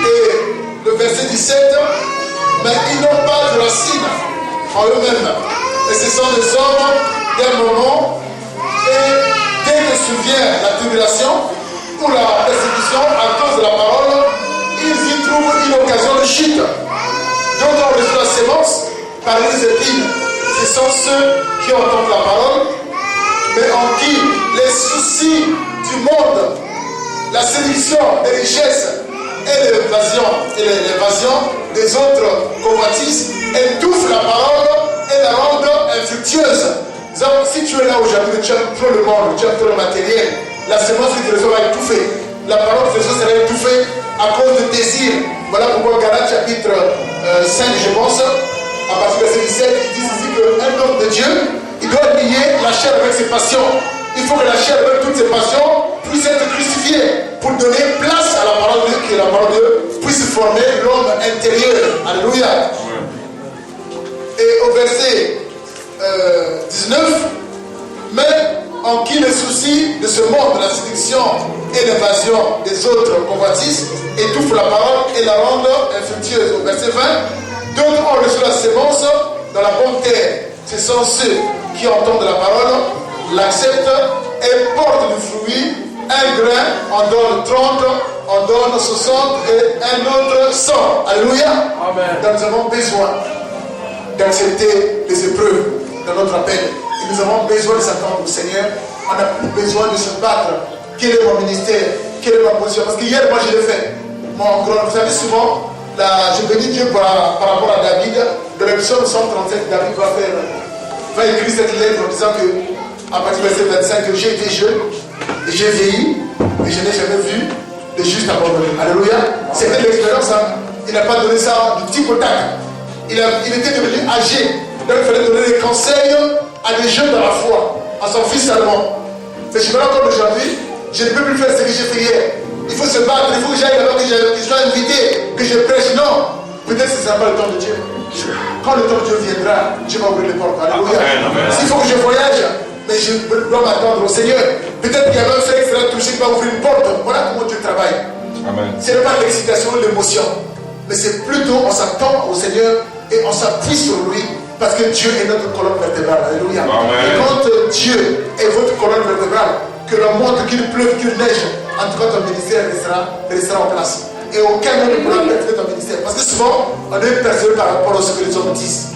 Et le verset 17, mais ils n'ont pas de racine en eux-mêmes. Et ce sont des hommes d'un moment. Et dès que survient la tribulation ou la persécution à cause de la parole, ils y trouvent une occasion de chute. D'autres ont reçu la sémence par les épines. Ce sont ceux qui entendent la parole, mais en qui les soucis du monde, la séduction des richesses et l'évasion des autres convoitises étouffent la parole et la rendent infructueuse. Donc, si tu es là aujourd'hui, tu aimes trop le monde, tu aimes trop le matériel, la sémence que tu reçois va étouffer. La parole que tu reçois sera étouffée à cause de désir. Voilà pourquoi Galates chapitre 5, je pense, à partir du verset 17, il dit ici qu'un homme de Dieu, il doit lier la chair avec ses passions. Il faut que la chair avec toutes ses passions puisse être crucifiée pour donner place à la parole de Dieu, qui est la parole de Dieu, puisse former l'homme intérieur. Alléluia. Et au verset 19, mais en qui les soucis de ce monde, la séduction et l'évasion des autres convoitises étouffent la parole et la rendent infructueuse. Au verset 20, d'autres ont reçu la sémence dans la bonne terre. Ce sont ceux qui entendent la parole, l'acceptent et portent du fruit. Un grain en donne 30, en donne 60 et un autre 100. Alléluia. Amen. Donc nous avons besoin d'accepter les épreuves dans notre appel. Et nous avons besoin de s'attendre au Seigneur. On a plus besoin de se battre. Quel est mon ministère? Quelle est ma position? Parce qu'hier, moi, je l'ai fait. Vous savez, souvent, je bénis Dieu par rapport à David. Dans le psaume 137, David va écrire cette lettre en disant que, à partir du verset 25, que j'ai été jeune, et j'ai vieilli, et je n'ai jamais vu de juste abandonné. Alléluia. C'était l'expérience. Hein. Il n'a pas donné ça du tic au tac. Il était devenu âgé. Donc il fallait donner des conseils à des jeunes dans la foi, à son fils allemand. Mais je me rends compte aujourd'hui, je ne peux plus faire ce que j'ai fait hier. Il faut se battre, il faut que j'aille là-bas, que je sois invité, que je prêche. Non, peut-être que ce n'est pas le temps de Dieu. Quand le temps de Dieu viendra, Dieu va ouvrir les portes. Alléluia. S'il faut que je voyage, mais je dois m'attendre au Seigneur. Peut-être qu'il y a un frère qui sera touché, qui va ouvrir une porte. Voilà comment Dieu travaille. Ce n'est pas l'excitation, l'émotion. Mais c'est plutôt on s'attend au Seigneur et on s'appuie sur lui. Parce que Dieu est notre colonne vertébrale. Alléluia. Et quand Dieu est votre colonne vertébrale, que l'on montre qu'il pleuve, qu'il neige, en tout cas ton ministère restera en place. Et aucun homme ne pourra perturber ton ministère. Parce que souvent, on est perturbé par rapport à ce que les hommes disent,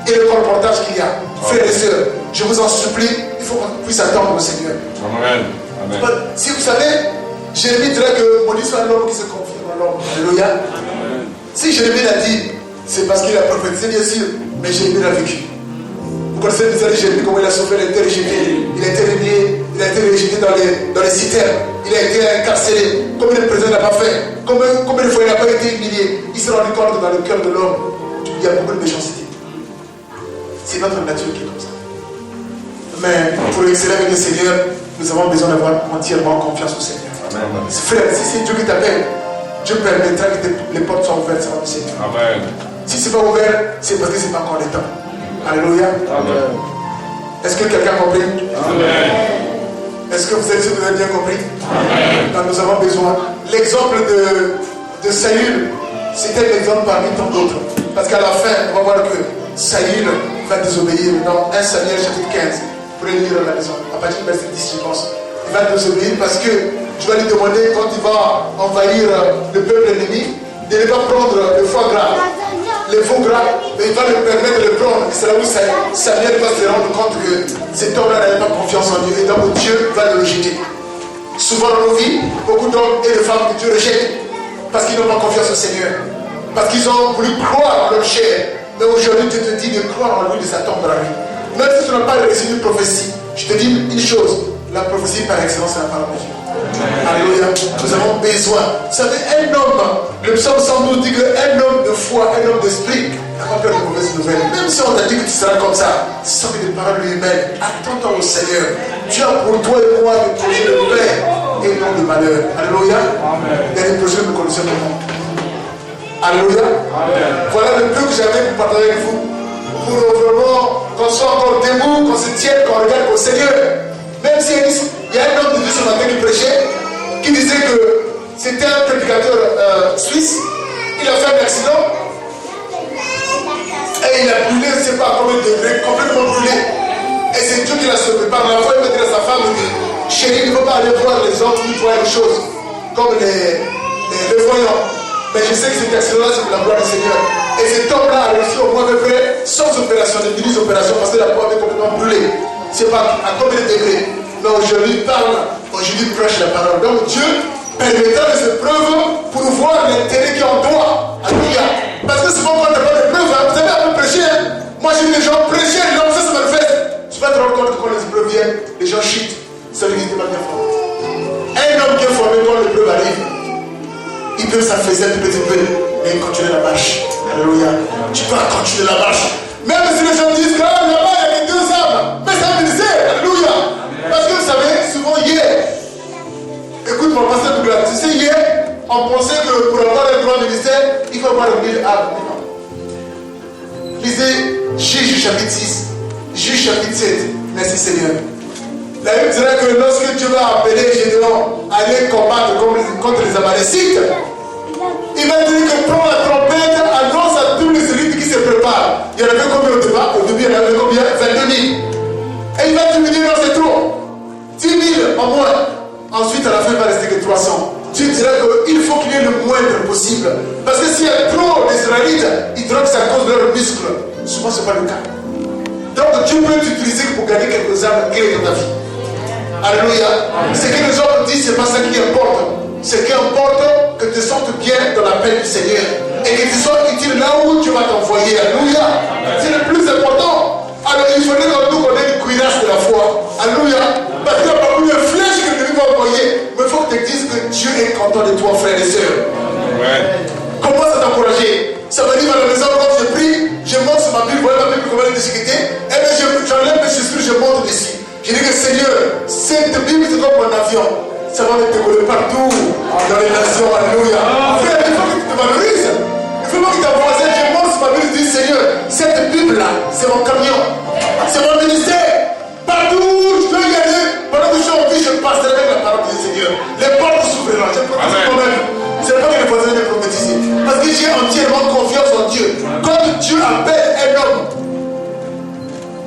et le colportage qu'il y a. Frères et sœurs, je vous en supplie, il faut qu'on puisse attendre au Seigneur. Amen. Si vous savez, Jérémie dirait que Moïse soit l'homme qui se confie dans l'homme. Alléluia. Si Jérémie l'a dit, c'est parce qu'il a prophétisé, bien sûr, mais Jérémie l'a vécu. Vous connaissez l'histoire de Jérémie, comment il a souffert, il a été rejeté, il a été renié, il a été rejeté dans les citernes, il a été incarcéré, comme le président n'a pas fait, combien de fois il n'a pas été humilié. Il s'est rendu compte que dans le cœur de l'homme, il y a beaucoup de méchanceté. C'est notre nature qui est comme ça. Mais pour exceller avec le Seigneur, nous avons besoin d'avoir entièrement confiance au Seigneur. Amen. Frère, si c'est Dieu qui t'appelle, Dieu permettra que les portes soient ouvertes sur le Seigneur. Amen. Si ce n'est pas ouvert, c'est parce que ce n'est pas encore le temps. Alléluia. Amen. Est-ce que quelqu'un a compris? Amen. Est-ce que vous avez bien compris? Amen. Donc nous avons besoin. L'exemple de Saül, c'était l'exemple parmi tant d'autres. Parce qu'à la fin, on va voir que Saül va désobéir dans 1 Samuel chapitre 15. Vous pouvez lire à la maison, à partir du verset 10, je pense. Il va désobéir parce que tu vas lui demander, quand il va envahir le peuple ennemi, de ne pas prendre le foie gras, les faux gras, mais il va lui permettre de le prendre. Et c'est là où Samuel va se rendre compte que cet homme-là n'avait pas confiance en Dieu. Et donc Dieu va le rejeter. Souvent dans nos vies, beaucoup d'hommes et de femmes que Dieu rejette parce qu'ils n'ont pas confiance au Seigneur. Parce qu'ils ont voulu croire en leur chair. Mais aujourd'hui, Dieu te dit de croire en lui, de s'attendre à lui. Même si tu n'as pas reçu une prophétie, je te dis une chose, la prophétie par excellence, c'est la parole de Dieu. Alléluia. Nous avons besoin. Vous savez, un homme, le psaume 112 dit qu'un homme de foi, un homme d'esprit, n'a pas peur de mauvaises nouvelles. Même si on t'a dit que tu seras comme ça, ce sont que des paroles humaines. Attends-toi au Seigneur. Dieu a pour toi et moi des projets de paix et non de malheur. Alléluia. Il y a des projets que nous connaissons maintenant. Alléluia. Voilà le peu que j'avais pour partager avec vous. Pour vraiment qu'on soit encore debout, qu'on se tienne, qu'on regarde au Seigneur. Même si il y a un homme de Dieu ce matin qui prêchait, qui disait que c'était un prédicateur suisse. Il a fait un accident et il a brûlé, je ne sais pas combien de degrés, complètement brûlé. Et c'est Dieu qui l'a sauvé. Par la foi, il va dire à sa femme, chérie, ne peux pas aller voir les hommes qui voient les choses, comme les voyants. Mais je sais que cet accident-là, c'est pour la gloire du Seigneur. Et cet homme-là a réussi au moins à peu près sans opération, de 10 opérations, parce que la peau avait complètement brûlé. C'est pas à combien de degrés. Mais aujourd'hui, il parle, aujourd'hui, il prêche la parole. Donc Dieu permettra les épreuves pour voir l'intérêt qu'il y a en toi. Alléluia. Parce que souvent, quand tu n'as pas d'épreuves, vous avez un peu prêché. Moi, j'ai vu des gens prêcher, les gens, ça se manifeste. Tu vas te rendre compte que quand les épreuves viennent, les gens chutent. Ça veut dire qu'ils n'étaient pas bien formés. Un homme bien formé, quand l'épreuve arrive, il peut s'affaisser un petit peu, mais il continue la marche. Alléluia. Tu peux continuer la marche. Même si les gens disent que là-bas, il y a que 2 âmes. Mais c'est un ministère. Alléluia. Parce que vous savez, souvent hier, écoute mon pasteur Douglas, tu sais, hier, on pensait que pour avoir un grand ministère, il faut avoir 1000 âmes. Lisez Juge chapitre 6, Juge chapitre 7. Merci Seigneur. La Bible dirait que lorsque Dieu va appeler Gédéon à aller combattre contre les Amalécites, il va dire que prends la trompette, annonce à tous les élites qui se préparent. Il y en avait combien au départ? Au début, il y en avait combien? 22 000. Et il va te dire, non, c'est trop. 10 000 en moins. Ensuite, à la fin, il va rester que 300. Dieu dirait qu'il faut qu'il y ait le moindre possible. Parce que s'il y a trop d'Israélites, ils diront que c'est à cause de leurs muscles. Souvent, ce n'est pas le cas. Donc, Dieu peut t'utiliser pour gagner quelques âmes clés dans ta vie. Alléluia. Ce que les hommes disent, ce n'est pas ça qui importe. Ce qui importe, que tu te sentes bien dans la paix du Seigneur. Et que tu sois utile là où Dieu va t'envoyer. Alléluia. C'est le plus important. Alors il faudrait que nous connaissions une cuirasse de la foi. Alléluia. Parce qu'il n'y a pas une flèche que Dieu va envoyer. Mais il faut que tu te dises que Dieu est content de toi, frères et sœurs. Comment ça t'encourager? Ça veut dire à la maison, quand je prie, je monte sur ma Bible, voilà ma Bible, comment elle est discutée. Et bien j'enlève mes chaussures, je monte dessus. Je dis que Seigneur, cette Bible c'est comme un avion. Ça va te décoller partout dans les nations. Alléluia. Frère, il faut que tu te valorises. Il faut pas que ta voisine, je monte sur ma Bible, je dis Seigneur, cette Bible-là, c'est mon camion. C'est mon ministère. Partout où je veux y aller, pendant que je suis en vie, je passerai avec la parole du Seigneur. Les portes s'ouvriront. Je prophétise moi-même. Ce n'est pas que les voisins viennent prophétiser. Parce que j'ai entièrement confiance en Dieu. Quand Dieu appelle un homme,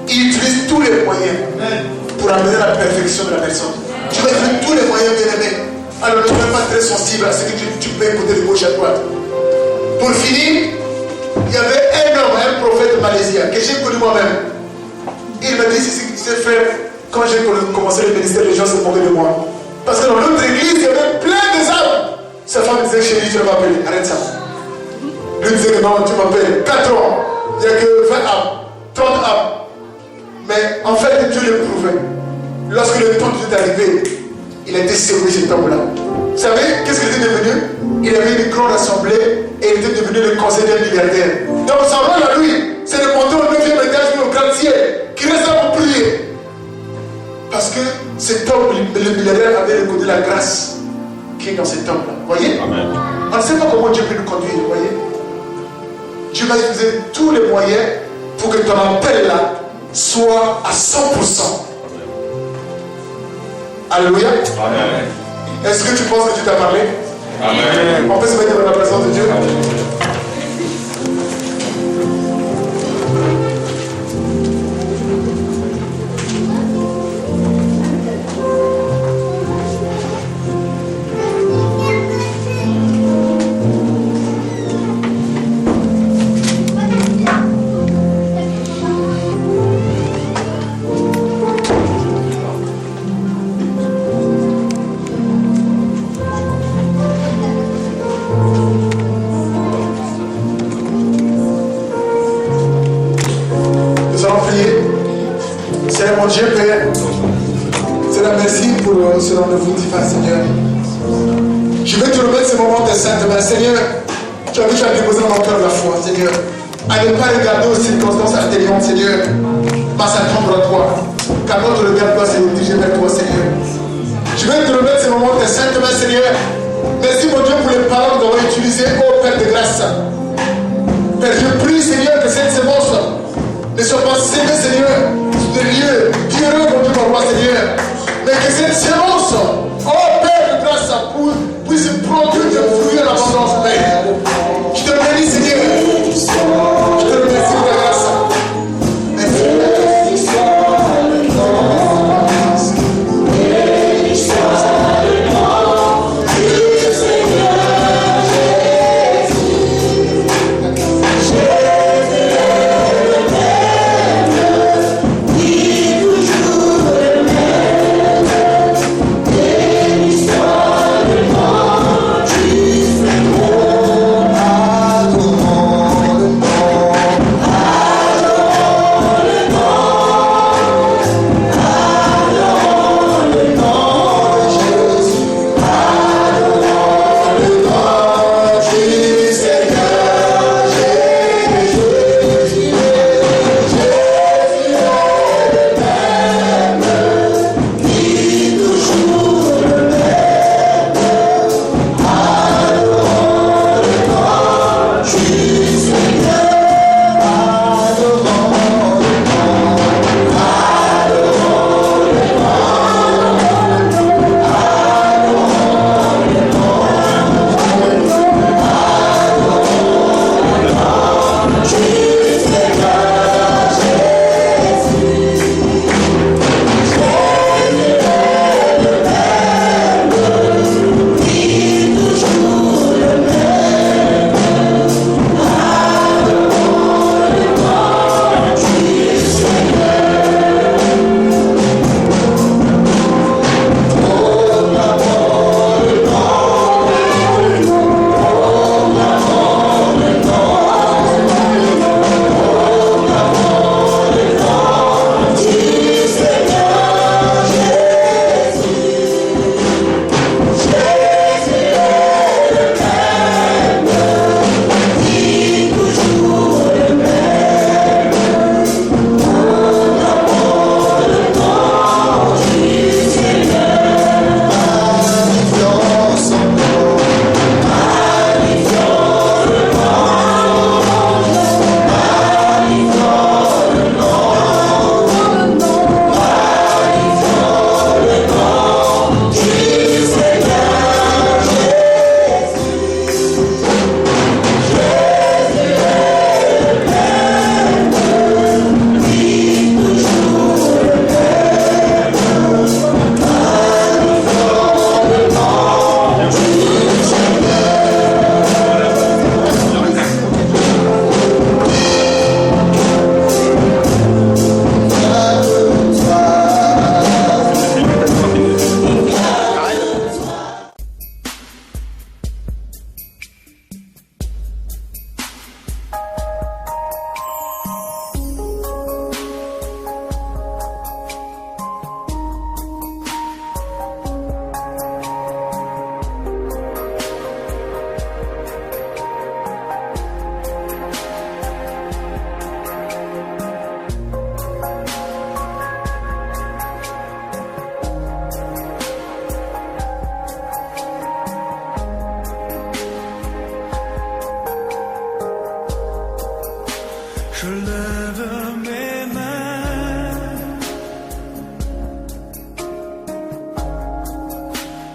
il utilise tous les moyens pour amener la perfection de la personne. Tu vas utiliser tous les moyens, bien aimés. Alors ne sois pas très sensible à ce que tu peux écouter de gauche à droite. Pour finir, il y avait un homme, un prophète malaisien, que j'ai connu moi-même. Il m'a dit, c'est frère, quand j'ai commencé le ministère, les gens se moquaient de moi. Parce que dans l'autre église, il y avait plein de âmes. Sa femme disait, chérie, tu vas m'appeler, arrête ça. Lui disait que non, tu m'appelles. 4 ans, il n'y a que 20 âmes, 30 âmes. Mais en fait, Dieu le prouvait. Lorsque le temps de Dieu est arrivé, il a été servi cet homme-là. Vous savez, qu'est-ce qu'il était devenu? Il avait une grande assemblée et il était devenu le conseiller d'un milliardaire. Donc son rôle à lui, c'est de monter au 9e étage au grand ciel, qui reste là pour prier. Parce que cet homme, le milliardaire, avait reconnu la grâce qui est dans cet homme-là. Vous voyez? Amen. On ne sait pas comment Dieu peut nous conduire, vous voyez? Dieu va utiliser tous les moyens pour que ton appel là soit à 100%. Alléluia. Amen. Est-ce que tu penses que Dieu t'a parlé? Amen. On peut se mettre dans la présence de Dieu. Amen. Seigneur mon Dieu, Père, Seigneur, merci pour ce rendez-vous divin, Seigneur. Je vais te remettre ce moment de sainte main, Seigneur. Tu as vu, tu as déposé dans mon cœur la foi, Seigneur. À ne pas regarder aux circonstances atténuantes, Seigneur, mais à s'attendre à toi. Car notre regard doit se diriger vers toi, Seigneur. Je vais te remettre ce moment de sainte main, Seigneur. Merci, mon Dieu, pour les paroles que nous avons utilisées, ô Père de grâce. Père, je prie, Seigneur, que cette semence ne soit pas sémée, Seigneur, sur des lieux pierreux, mon Dieu, mon roi, Seigneur. Mais que cette semence, ô Père de grâce, puisse produire des fruits en abondance, Père. Je te bénis, Seigneur. Je te remercie de ta grâce. Merci. Je lève mes mains,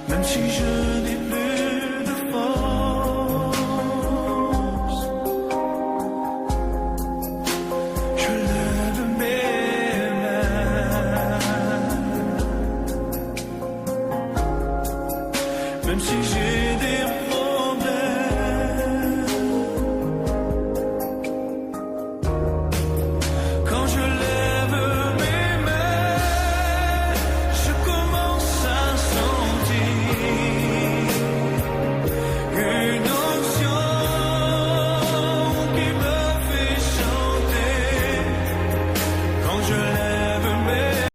même si je